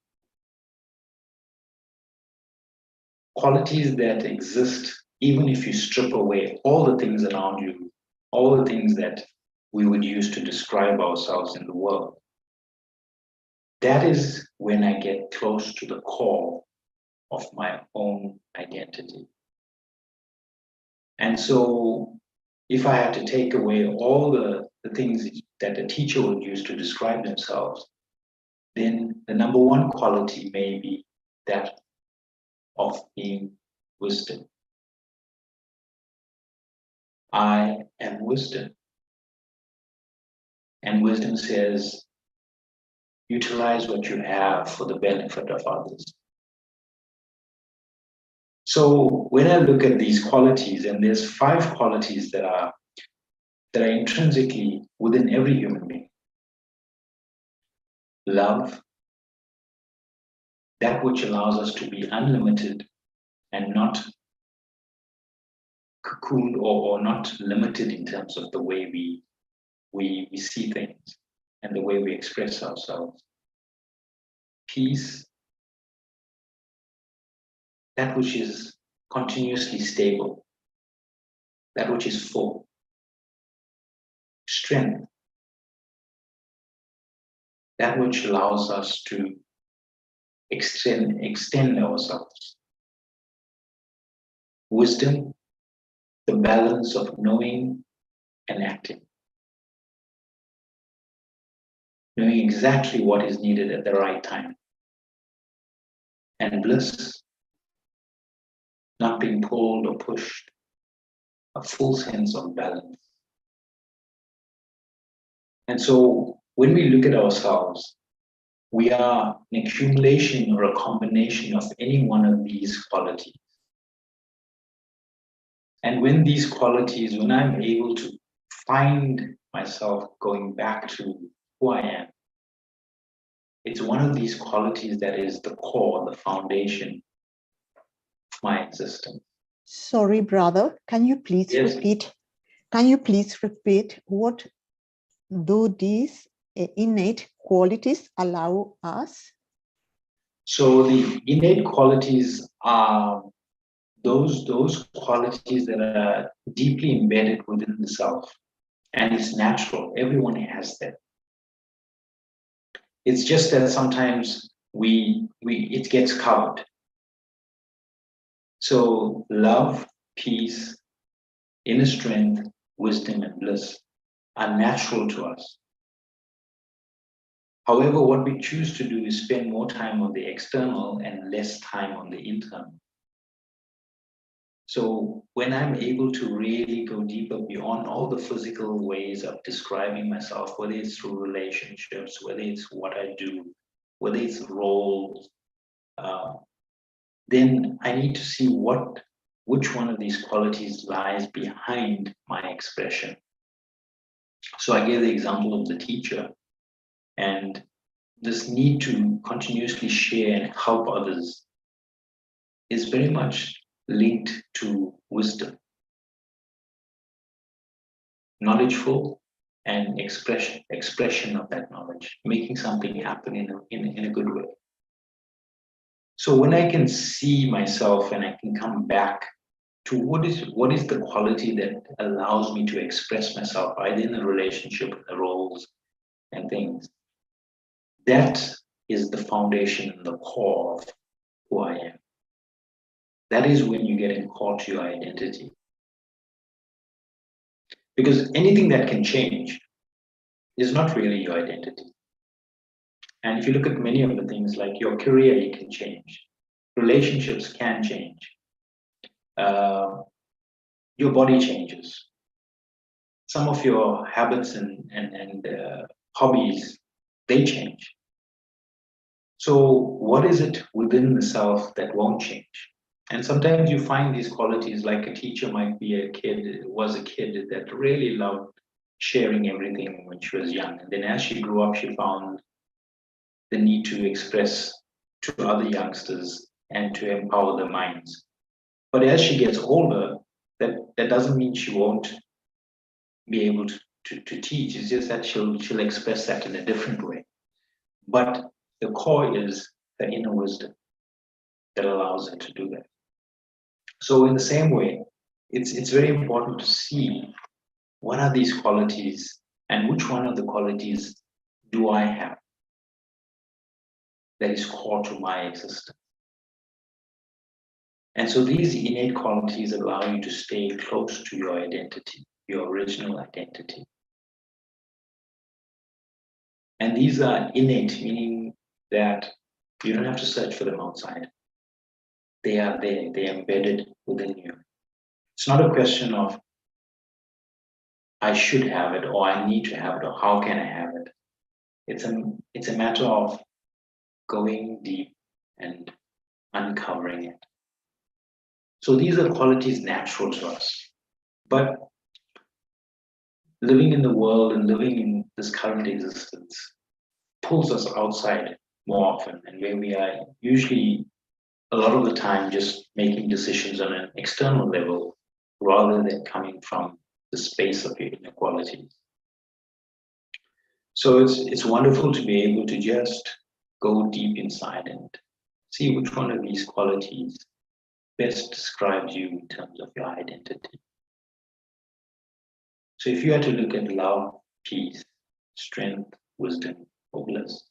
Qualities that exist even if you strip away all the things around you, all the things that we would use to describe ourselves in the world. That is when I get close to the core of my own identity. And so if I had to take away all the things that a teacher would use to describe themselves, then the number one quality may be that of being wisdom. I am wisdom. And wisdom says, utilize what you have for the benefit of others. So when I look at these qualities, and there's 5 qualities that are intrinsically within every human being. Love, that which allows us to be unlimited and not cocooned or not limited in terms of the way we see things and the way we express ourselves. Peace, that which is continuously stable, that which is full. Strength, that which allows us to extend ourselves. Wisdom, the balance of knowing and acting. Knowing exactly what is needed at the right time. And bliss, not being pulled or pushed, a full sense of balance. And so when we look at ourselves, we are an accumulation or a combination of any one of these qualities. And when these qualities, when I'm able to find myself going back to who I am, it's one of these qualities that is the core, the foundation of my existence. Sorry, brother, can you please Yes. repeat? Can you please repeat what do these innate qualities allow us? So the innate qualities are those qualities that are deeply embedded within the self, and it's natural. Everyone has that. It's just that sometimes it gets covered. So love, peace, inner strength, wisdom, and bliss are natural to us. However, what we choose to do is spend more time on the external and less time on the internal. So when I'm able to really go deeper beyond all the physical ways of describing myself, whether it's through relationships, whether it's what I do, whether it's roles, then I need to see which one of these qualities lies behind my expression. So I gave the example of the teacher, and this need to continuously share and help others is very much linked to wisdom, knowledgeful, and expression of that knowledge, making something happen in a good way. So when I can see myself and I can come back to what is the quality that allows me to express myself, either in a relationship, in the roles and things, that is the foundation and the core of who I am. That is when you get in core to your identity. Because anything that can change is not really your identity. And if you look at many of the things like your career, it can change. Relationships can change. Your body changes. Some of your habits and hobbies, they change. So what is it within the self that won't change? And sometimes you find these qualities, like a teacher might be was a kid that really loved sharing everything when she was young. And then as she grew up, she found the need to express to other youngsters and to empower their minds. But as she gets older, that doesn't mean she won't be able to teach. It's just that she'll express that in a different way. But the core is the inner wisdom that allows her to do that. So in the same way, it's very important to see what are these qualities and which one of the qualities do I have that is core to my existence. And so these innate qualities allow you to stay close to your identity, your original identity. And these are innate, meaning that you don't have to search for them outside. They are there, they are embedded within you. It's not a question of I should have it, or I need to have it, or how can I have it? It's a matter of going deep and uncovering it. So these are qualities natural to us. But living in the world and living in this current existence pulls us outside more often, and where we are usually a lot of the time just making decisions on an external level rather than coming from the space of your inequalities. So it's wonderful to be able to just go deep inside and see which one of these qualities best describes you in terms of your identity. So if you had to look at love, peace, strength, wisdom, or bliss,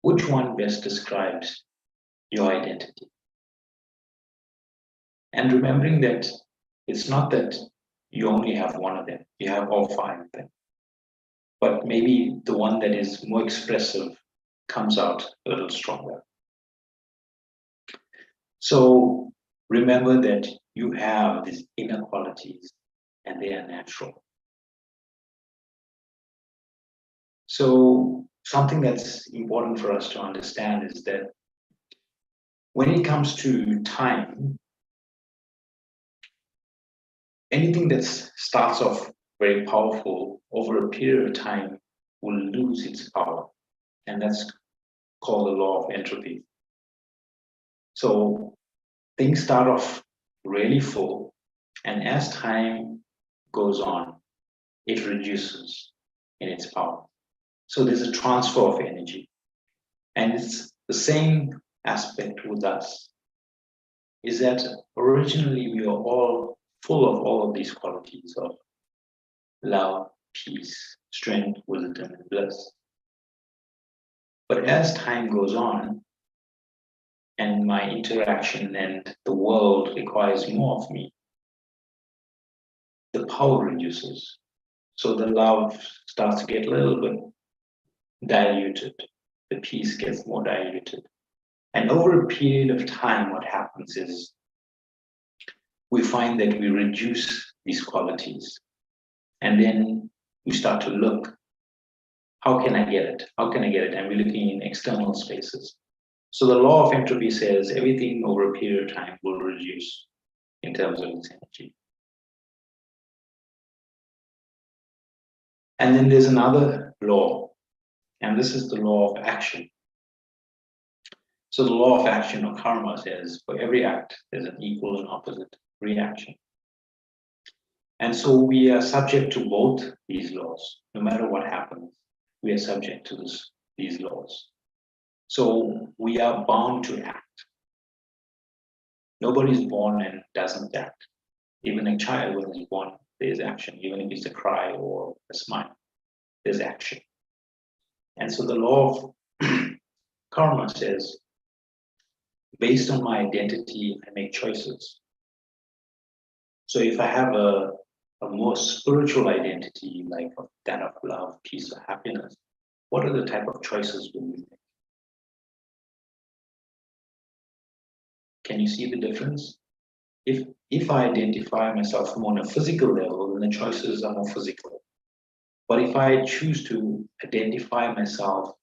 which one best describes your identity? And remembering that it's not that you only have one of them, you have all five of them. But maybe the one that is more expressive comes out a little stronger. So remember that you have these inner qualities and they are natural. So something that's important for us to understand is that when it comes to time, anything that starts off very powerful over a period of time will lose its power. And that's called the law of entropy. So things start off really full, and as time goes on, it reduces in its power. So there's a transfer of energy. And it's the same aspect with us, is that originally we are all full of all of these qualities of love, peace, strength, wisdom, and bliss. But as time goes on, and my interaction and the world requires more of me, the power reduces. So the love starts to get a little bit diluted. The peace gets more diluted. And over a period of time, what happens is we find that we reduce these qualities. And then we start to look, how can I get it? How can I get it? And we're looking in external spaces. So the law of entropy says everything over a period of time will reduce in terms of its energy. And then there's another law, and this is the law of action. So the law of action or karma says for every act, there's an equal and opposite reaction. And so we are subject to both these laws. No matter what happens, we are subject to these laws. So we are bound to act. Nobody's born and doesn't act. Even a child, when he's born, there's action. Even if it's a cry or a smile, there's action. And so the law of karma says, based on my identity, I make choices. So if I have a more spiritual identity, like that of love, peace, or happiness, what are the type of choices will we make? Can you see the difference? If I identify myself more on a physical level, then the choices are more physical. But if I choose to identify myself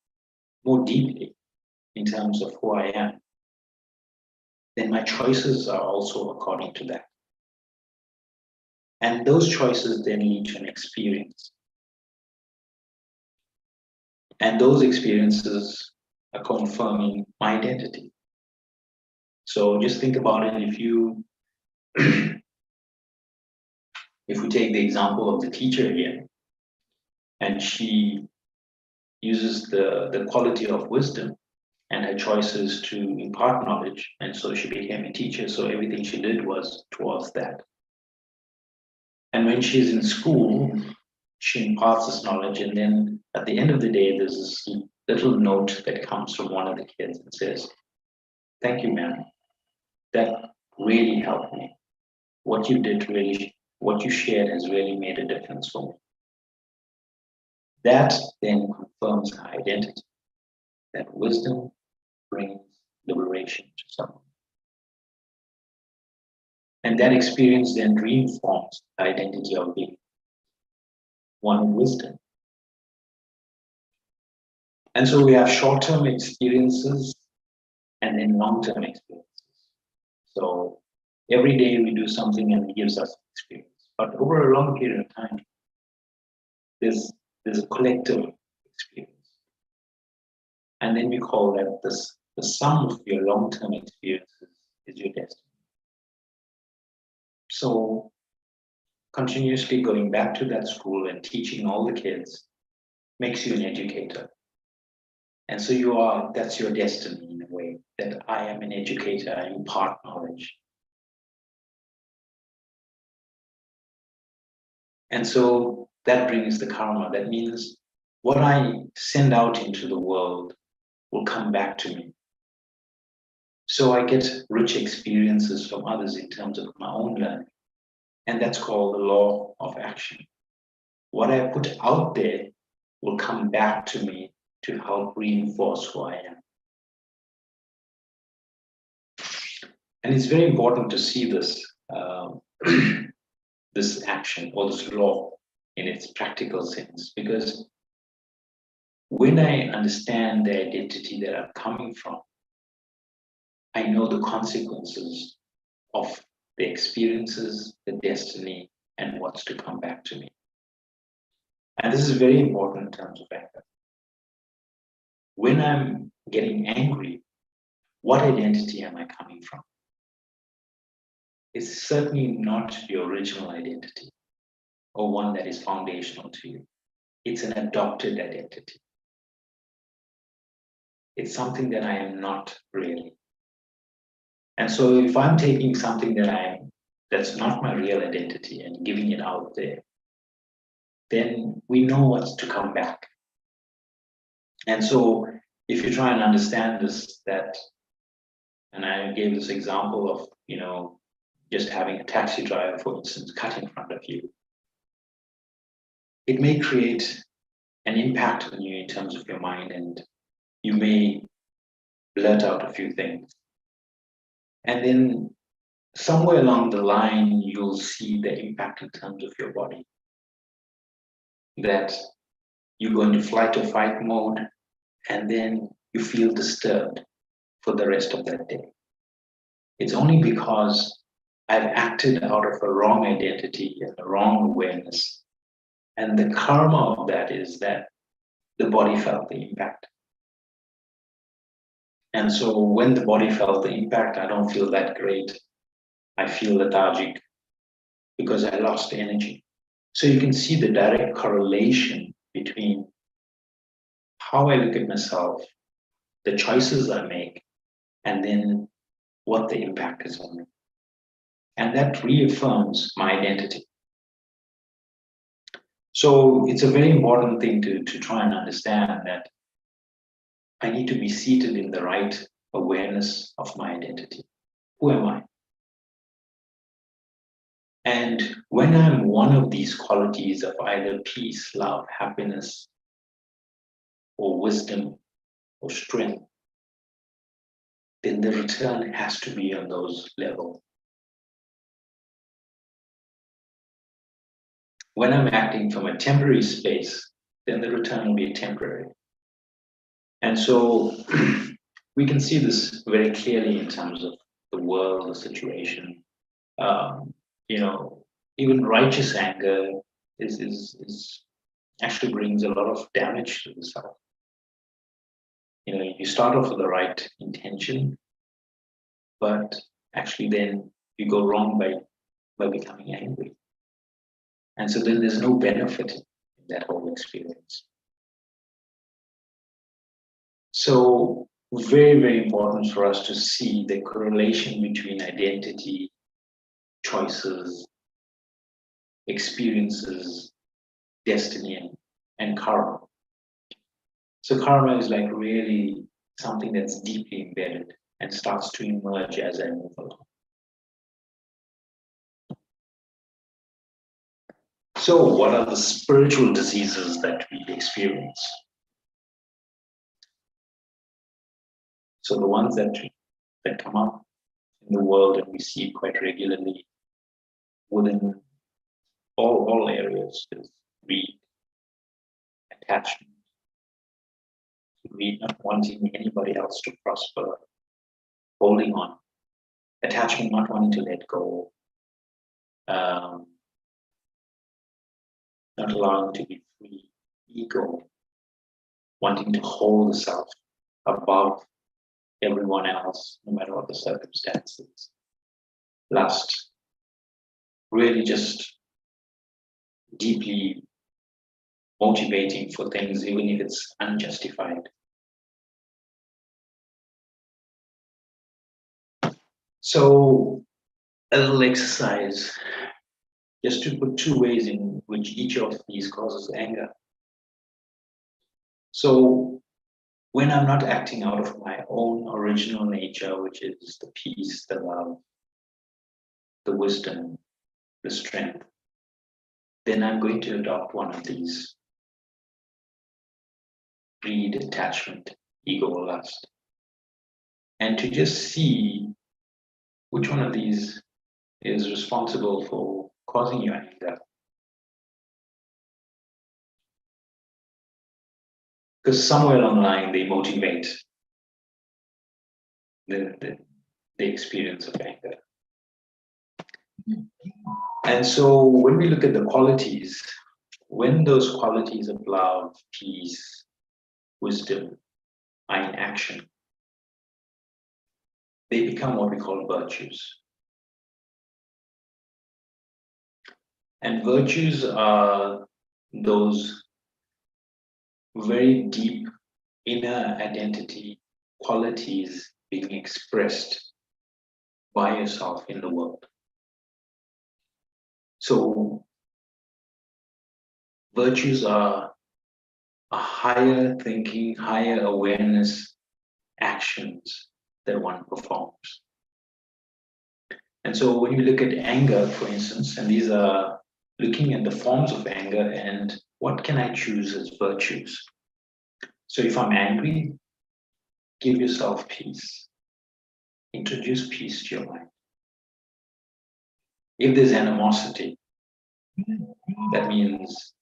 more deeply in terms of who I am, then my choices are also according to that. And those choices then lead to an experience. And those experiences are confirming my identity. So just think about it. If we take the example of the teacher again, and she uses the quality of wisdom and her choices to impart knowledge, and so she became a teacher, so everything she did was towards that. And when she's in school, she imparts this knowledge, and then at the end of the day, there's this little note that comes from one of the kids and says, "Thank you, ma'am. That really helped me. What you shared has really made a difference for me." That then confirms her identity, that wisdom brings liberation to someone. And that experience then reinforms the identity of being one of wisdom. And so we have short-term experiences and then long-term experiences. So every day we do something and it gives us experience. But over a long period of time, there's a collective experience. And then we call that the sum of your long-term experiences is your destiny. So continuously going back to that school and teaching all the kids makes you an educator. And so that's your destiny in a way, that I am an educator, I impart knowledge. And so that brings the karma. That means what I send out into the world will come back to me. So I get rich experiences from others in terms of my own learning. And that's called the law of action. What I put out there will come back to me to help reinforce who I am. And it's very important to see this, this action or this law in its practical sense, because when I understand the identity that I'm coming from, I know the consequences of the experiences, the destiny, and what's to come back to me. And this is very important in terms of anger. when I'm getting angry, what identity am I coming from? It's certainly not your original identity or one that is foundational to you. It's an adopted identity. It's something that I am not really. And so if I'm taking something that's not my real identity and giving it out there, then we know what's to come back. And so if you try and understand this, and I gave this example of, just having a taxi driver, for instance, cut in front of you, it may create an impact on you in terms of your mind, and you may blurt out a few things. And then somewhere along the line, you'll see the impact in terms of your body. That you go into flight or fight mode, and then you feel disturbed for the rest of that day. It's only because I've acted out of a wrong identity and a wrong awareness. And the karma of that is that the body felt the impact. And so when the body felt the impact, I don't feel that great. I feel lethargic because I lost energy. So you can see the direct correlation between how I look at myself, the choices I make, and then what the impact is on me. And that reaffirms my identity. So it's a very important thing to try and understand that I need to be seated in the right awareness of my identity. Who am I? And when I'm one of these qualities of either peace, love, happiness, or wisdom, or strength, then the return has to be on those levels. When I'm acting from a temporary space, then the return will be temporary. And so we can see this very clearly in terms of the world, the situation. Even righteous anger is actually brings a lot of damage to the self. You start off with the right intention, but actually then you go wrong by becoming angry. And so then there's no benefit in that whole experience. So very, very important for us to see the correlation between identity, choices, experiences, destiny, and karma. So karma is like really something that's deeply embedded and starts to emerge as I move along. So what are the spiritual diseases that we experience? So the ones that come up in the world and we see quite regularly within all areas is greed, attachment, greed, not wanting anybody else to prosper, holding on, attachment, not wanting to let go, not allowing to be free, ego, wanting to hold the self above everyone else, no matter what the circumstances. Lust, really just deeply motivating for things, even if it's unjustified. So a little exercise, just to put two ways in which each of these causes anger. So when I'm not acting out of my own original nature, which is the peace, the love, the wisdom, the strength, then I'm going to adopt one of these: greed, attachment, ego, lust. And to just see which one of these is responsible for causing you anger. Because somewhere along the line, they motivate the experience of anger. And so when we look at the qualities, when those qualities of love, peace, wisdom, are in action, they become what we call virtues. And virtues are those very deep inner identity qualities being expressed by yourself in the world. So virtues are a higher thinking, higher awareness actions that one performs. And so when you look at anger, for instance, and these are looking at the forms of anger and what can I choose as virtues? So if I'm angry, give yourself peace. Introduce peace to your mind. If there's animosity, that means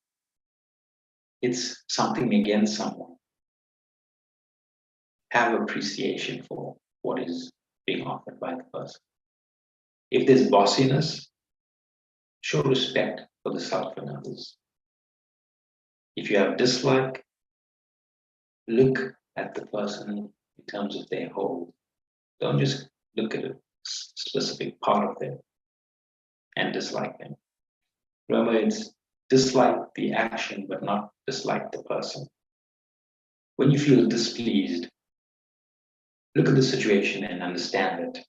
it's something against someone. Have appreciation for what is being offered by the person. If there's bossiness, show respect for the self and others. If you have dislike, look at the person in terms of their whole. Don't just look at a specific part of them and dislike them. Remember, it's dislike the action, but not dislike the person. When you feel displeased, look at the situation and understand it.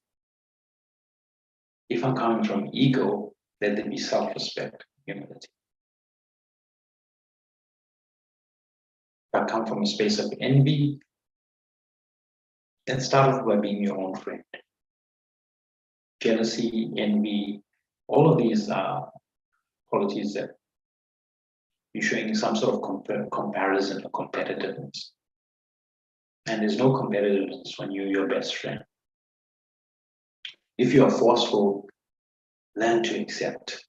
If I'm coming from ego, let there be self-respect, humility. If I come from a space of envy, then start off by being your own friend. Jealousy, envy, all of these are qualities that you're showing some sort of comparison or competitiveness. And there's no competitiveness when you're your best friend. If you are forceful, learn to accept.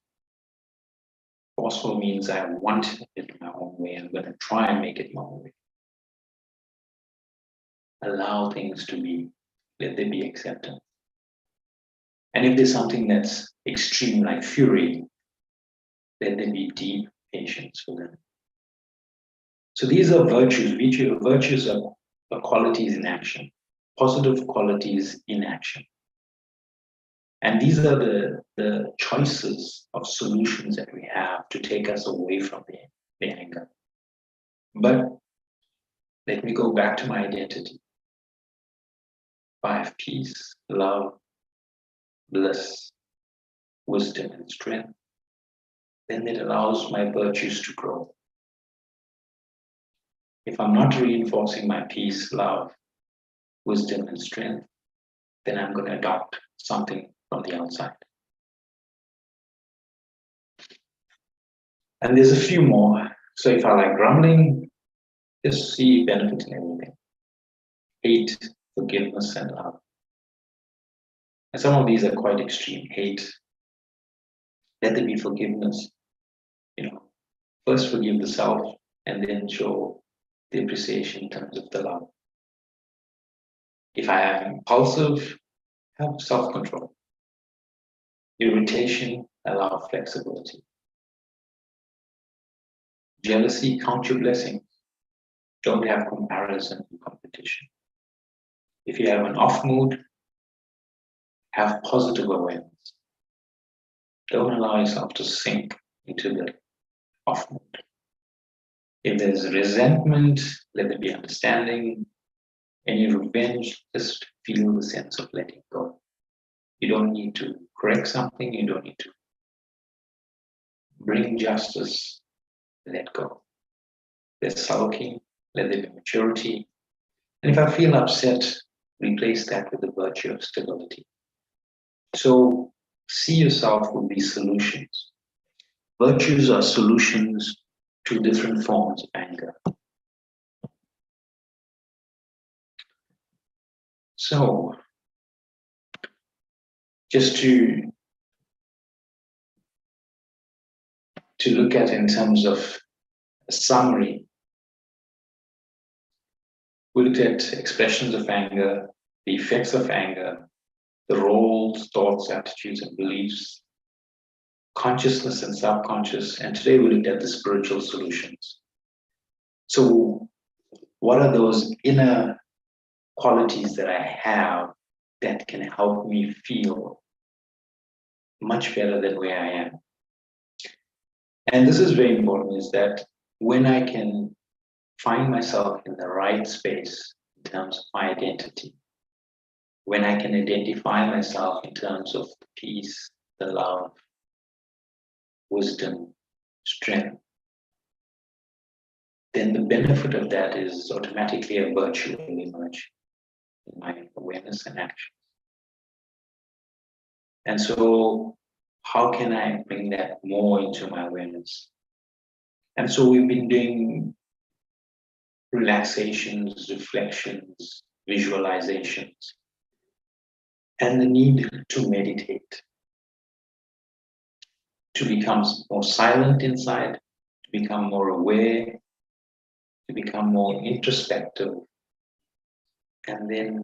Forceful means I want it my own way. I'm going to try and make it my own way. Allow things to be, let there be acceptance. And if there's something that's extreme like fury, let there be deep patience for them. So these are virtues. Virtues are qualities in action, positive qualities in action. And these are the choices of solutions that we have to take us away from the anger. But let me go back to my identity. If I have peace, love, bliss, wisdom, and strength, then it allows my virtues to grow. If I'm not reinforcing my peace, love, wisdom, and strength, then I'm going to adopt something from the outside. And there's a few more. So if I like grumbling, just see benefit in everything. Hate, forgiveness, and love. And some of these are quite extreme. Hate, let there be forgiveness. First forgive the self and then show the appreciation in terms of the love. If I am impulsive, have self-control. Irritation, allow flexibility. Jealousy, count your blessings. Don't have comparison and competition. If you have an off mood, have positive awareness. Don't allow yourself to sink into the off mood. If there's resentment, let there be understanding. Any revenge, just feel the sense of letting go. You don't need to correct something, you don't need to bring justice, let go. There's sulking, let there be maturity. And if I feel upset, replace that with the virtue of stability. So see yourself with these solutions. Virtues are solutions to different forms of anger. So, just to look at in terms of a summary, we looked at expressions of anger, the effects of anger, the roles, thoughts, attitudes, and beliefs, consciousness and subconscious, and today we looked at the spiritual solutions. So what are those inner qualities that I have that can help me feel much better than where I am. And this is very important, is that when I can find myself in the right space in terms of my identity, when I can identify myself in terms of the peace, the love, wisdom, strength, then the benefit of that is automatically a virtue will emerge in my awareness and action. And so how can I bring that more into my awareness? And so we've been doing relaxations, reflections, visualizations, and the need to meditate, to become more silent inside, to become more aware, to become more introspective, and then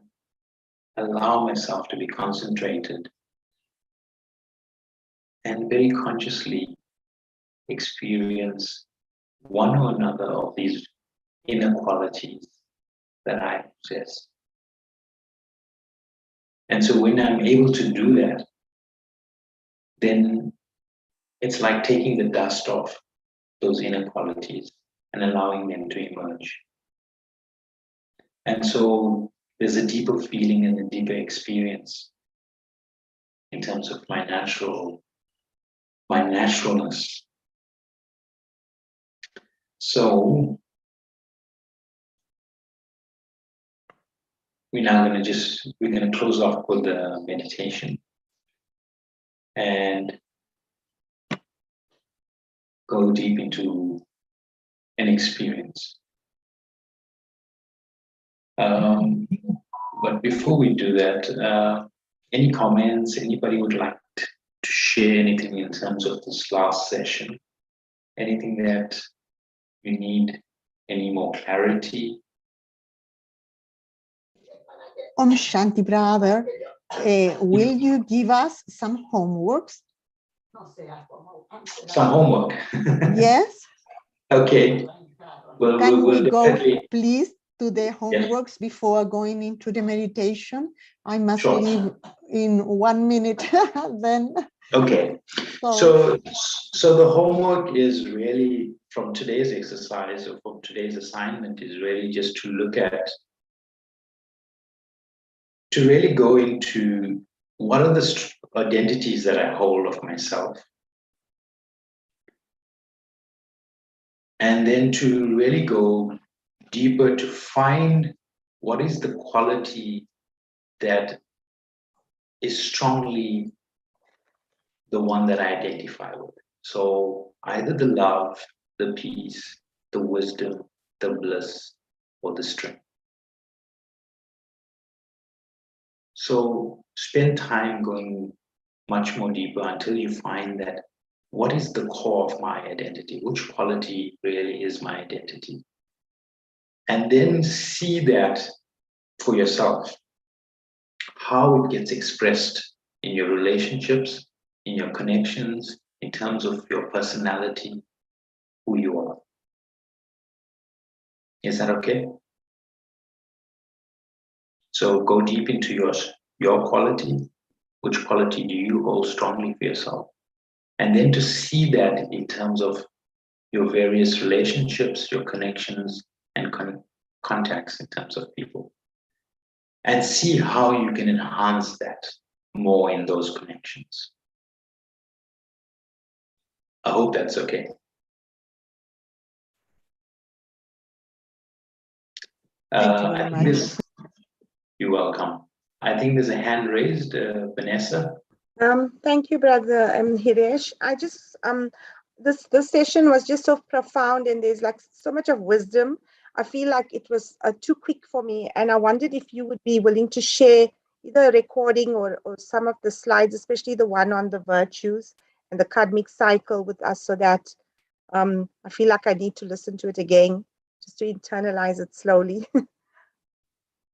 allow myself to be concentrated and very consciously experience one or another of these inner qualities that I possess. And so when I'm able to do that, then it's like taking the dust off those inner qualities and allowing them to emerge. And so there's a deeper feeling and a deeper experience in terms of my naturalness. So we're going to close off with the meditation and go deep into an experience. But before we do that, any comments? Anybody would like to share anything in terms of this last session? Anything that you need any more clarity? Shanti, brother, will you give us some homeworks? Some homework. Yes. Okay. Well, Can we go, definitely, please, to the homeworks before going into the meditation? I must Sure. leave in 1 minute then. Okay. So the homework is really from today's exercise or from today's assignment is really just to look at, to really go into what are the identities that I hold of myself. And then to really go deeper to find what is the quality that is strongly the one that I identify with. So either the love, the peace, the wisdom, the bliss, or the strength. So spend time going much more deeper until you find that what is the core of my identity? Which quality really is my identity? And then see that for yourself, how it gets expressed in your relationships, in your connections, in terms of your personality, who you are. Is that okay? So go deep into your quality. Which quality do you hold strongly for yourself? And then to see that in terms of your various relationships, your connections, and contacts in terms of people. And see how you can enhance that more in those connections. I hope that's okay. Thank you very much. You're welcome. I think there's a hand raised, Vanessa. Thank you, brother Hiresh. I just this session was just so profound, and there's like so much of wisdom. I feel like it was too quick for me, and I wondered if you would be willing to share either a recording or some of the slides, especially the one on the virtues and the karmic cycle with us, so that I feel like I need to listen to it again just to internalize it slowly.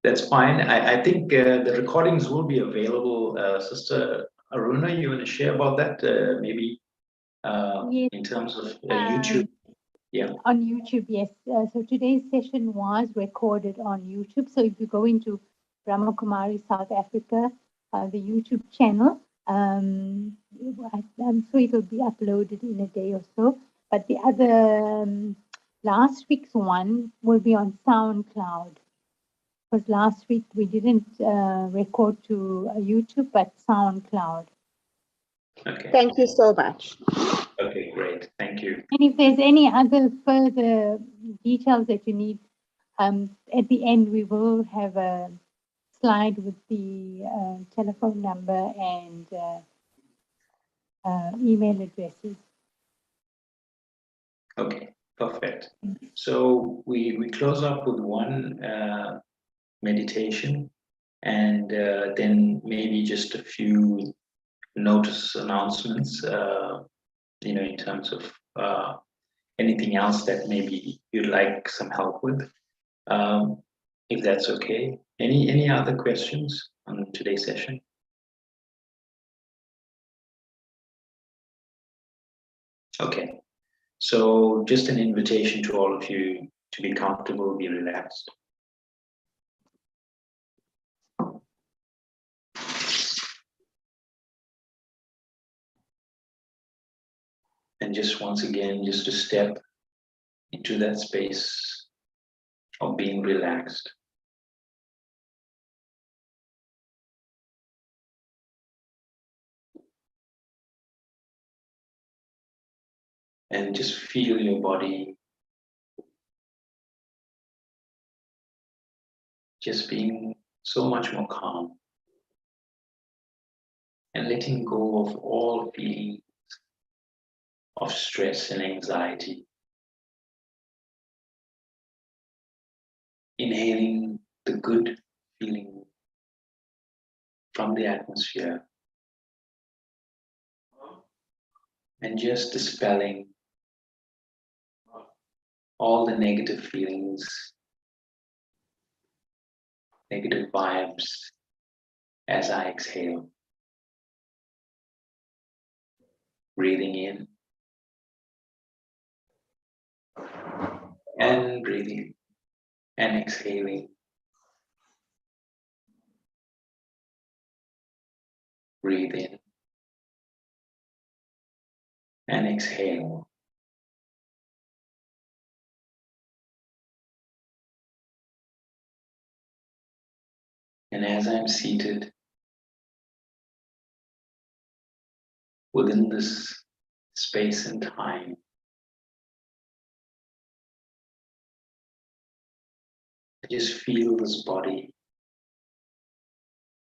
That's fine. I think the recordings will be available. Sister Aruna, you want to share about that? Maybe Yes. in terms of YouTube? Yeah. On YouTube, yes. So today's session was recorded on YouTube. So if you go into Brahmakumari South Africa, the YouTube channel. I'm sure it will be uploaded in a day or so. But the other last week's one will be on SoundCloud. Because last week we didn't record to YouTube, but SoundCloud. Okay. Thank you so much. Okay, great. Thank you. And if there's any other further details that you need, at the end we will have a slide with the telephone number and email addresses. Okay, perfect. So we close up with one meditation, and then maybe just a few notice announcements, in terms of anything else that maybe you'd like some help with, if that's okay. Any other questions on today's session? Okay, so just an invitation to all of you to be comfortable, be relaxed. And just once again, just to step into that space of being relaxed. And just feel your body just being so much more calm and letting go of all feelings of stress and anxiety. Inhaling the good feeling from the atmosphere and just dispelling all the negative feelings, negative vibes as I exhale. Breathing in and breathing and exhaling. Breathe in and exhale. And as I'm seated within this space and time, I just feel this body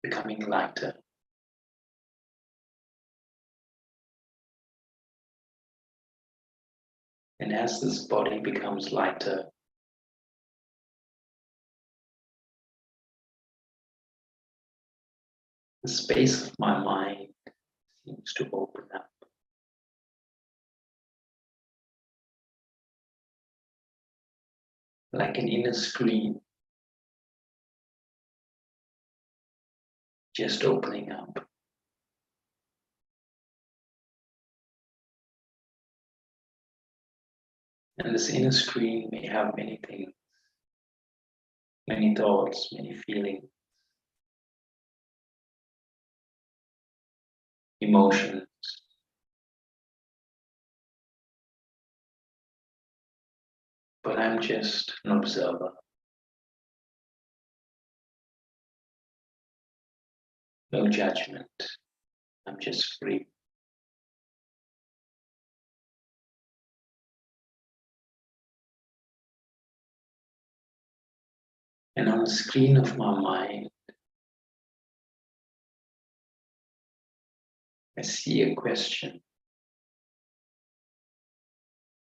becoming lighter. And as this body becomes lighter, the space of my mind seems to open up. Like an inner screen, just opening up. And this inner screen may have many things, many thoughts, many feelings, emotions. But I'm just an observer. No judgment. I'm just free. And on the screen of my mind, I see a question.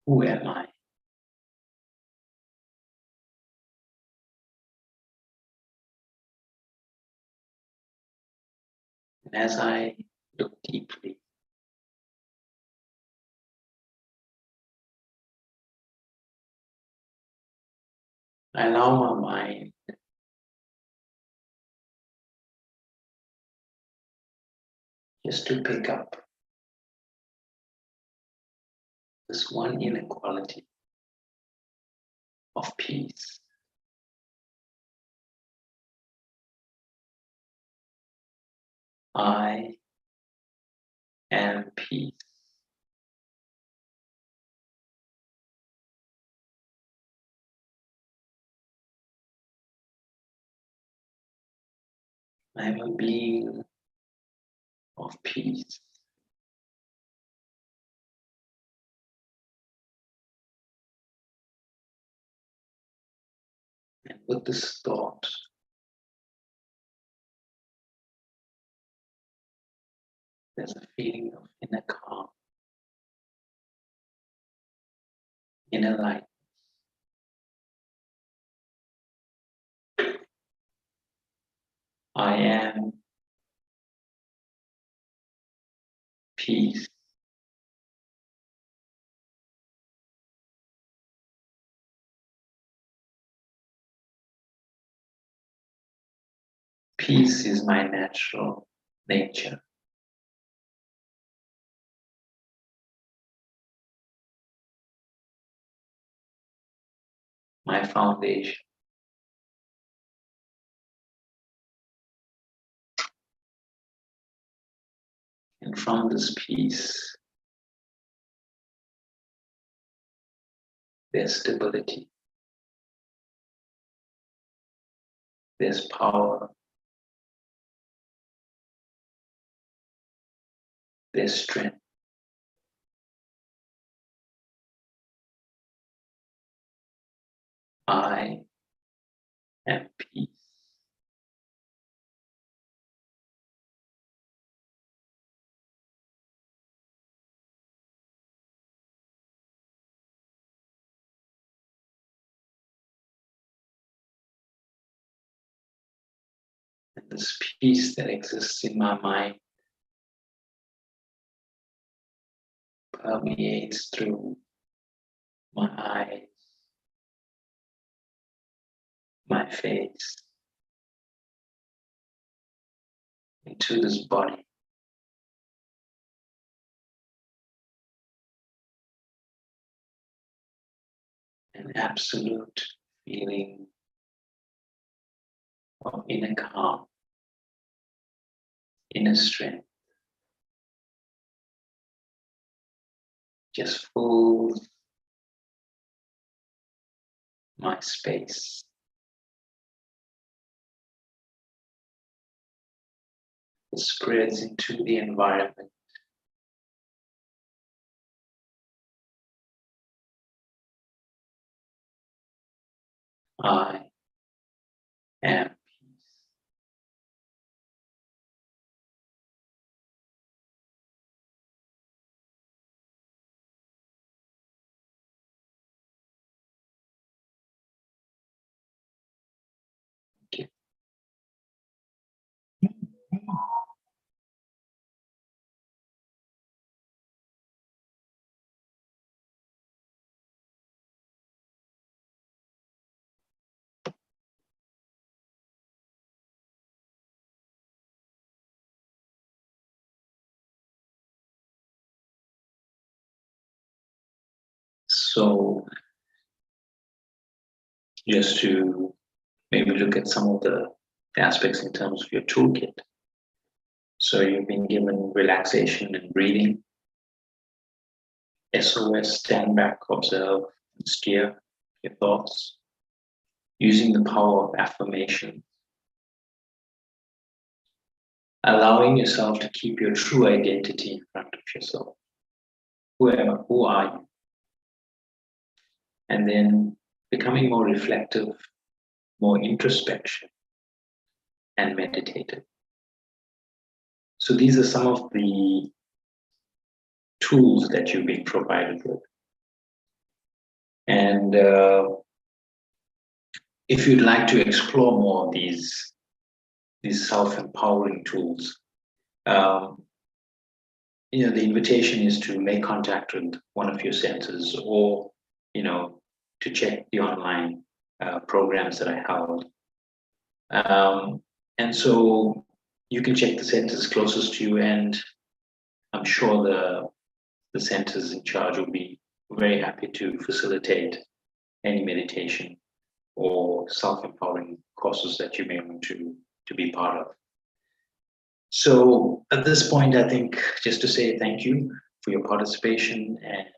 Who am I? And as I look deeply, I allow my mind just to pick up this one inequality of peace. I am peace. I am a being of peace. And with this thought, there's a feeling of inner calm, inner light. I am peace. Peace is my natural nature. My foundation. And from this peace, there's stability, there's power, there's strength. I am peace. And this peace that exists in my mind permeates through my eyes, my face, into this body. An absolute feeling of inner calm, inner strength, just fills my space. It spreads into the environment. I am peace. Okay. So just to maybe look at some of the aspects in terms of your toolkit. So you've been given relaxation and breathing, SOS, stand back, observe, and steer your thoughts, using the power of affirmation, allowing yourself to keep your true identity in front of yourself. Who are you? And then becoming more reflective, more introspection, and meditative. So these are some of the tools that you've been provided with. And if you'd like to explore more of these self-empowering tools, the invitation is to make contact with one of your centers, or to check the online programs that I held. And so you can check the centers closest to you, and I'm sure the centers in charge will be very happy to facilitate any meditation or self-empowering courses that you may want to be part of. So at this point, I think just to say thank you for your participation, and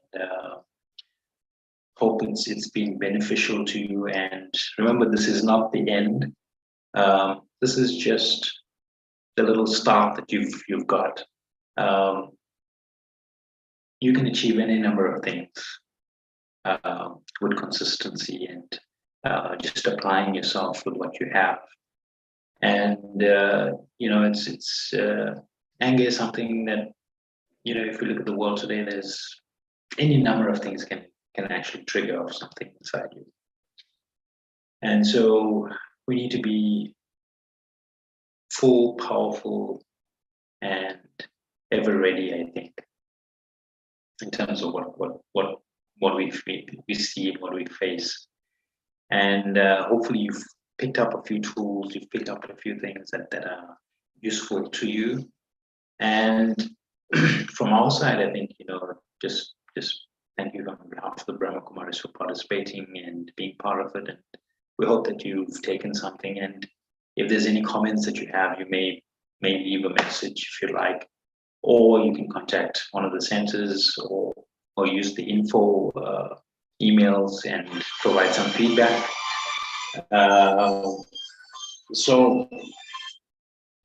hope it's been beneficial to you. And remember, this is not the end. This is just the little start that you've got. You can achieve any number of things with consistency and just applying yourself with what you have. And it's anger is something that, if you look at the world today, there's any number of things can actually trigger off something inside you. And so we need to be full, powerful, and ever ready, I think, in terms of what we see and what we face. And hopefully you've picked up a few tools, you've picked up a few things that are useful to you. And from our side, I think, just thank you on behalf of the Brahma Kumaris for participating and being part of it. And we hope that you've taken something. And if there's any comments that you have, you may leave a message if you like, or you can contact one of the centers, or use the info emails and provide some feedback. So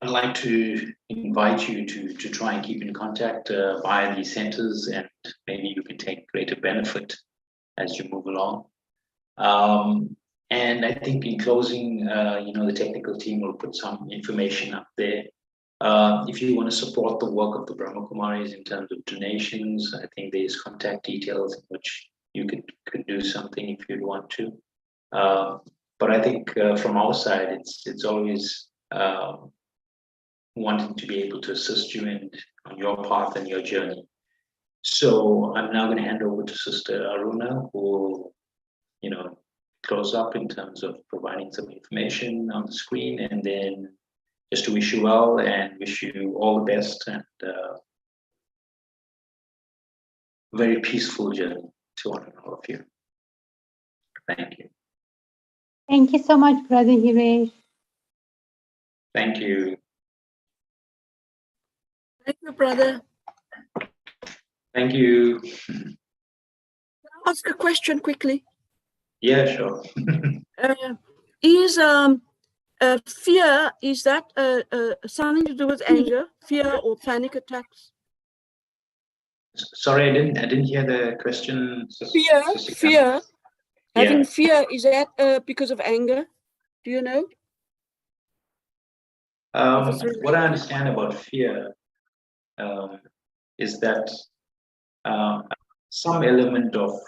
I'd like to invite you to try and keep in contact via these centers, and maybe you can take greater benefit as you move along. And I think in closing, the technical team will put some information up there. If you want to support the work of the Brahma Kumaris in terms of donations, I think there's contact details in which you could do something if you'd want to. But I think from our side, it's always wanting to be able to assist you on your path and your journey. So I'm now going to hand over to Sister Aruna, who will, close up in terms of providing some information on the screen, and then just to wish you well and wish you all the best, and very peaceful journey to one and all of you. Thank you. Thank you so much, Brother Hiresh. Thank you. Thank you, brother. Thank you. Ask a question quickly. Yeah, sure. Is fear, is that something to do with anger, fear or panic attacks? Sorry, I didn't hear the question. Fear. Having Yeah. fear, is that because of anger? Do you know? What I understand about fear is that some element of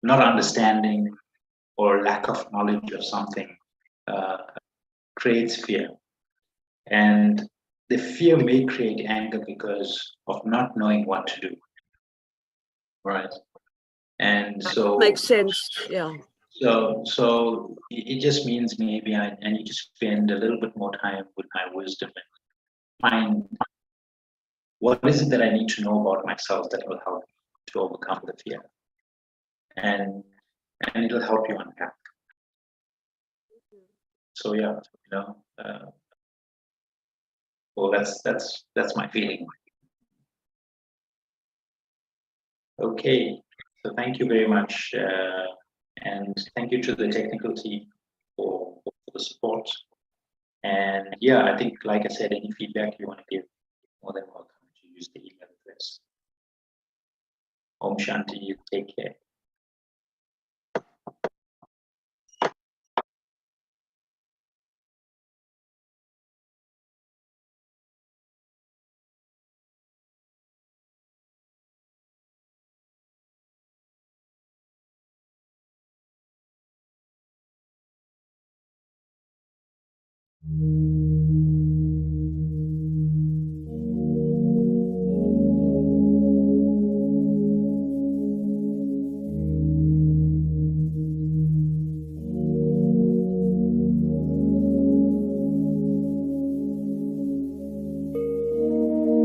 not understanding or lack of knowledge of something creates fear. And the fear may create anger because of not knowing what to do. Right. And so Makes sense. Yeah. So it just means maybe I need to spend a little bit more time with my wisdom and find what is it that I need to know about myself that will help me to overcome the fear. And it'll help you unpack. So yeah, well, that's my feeling. Okay, so thank you very much, and thank you to the technical team for the support. And yeah, I think, like I said, any feedback you want to give, more than welcome to use the email address. Om Shanti, take care.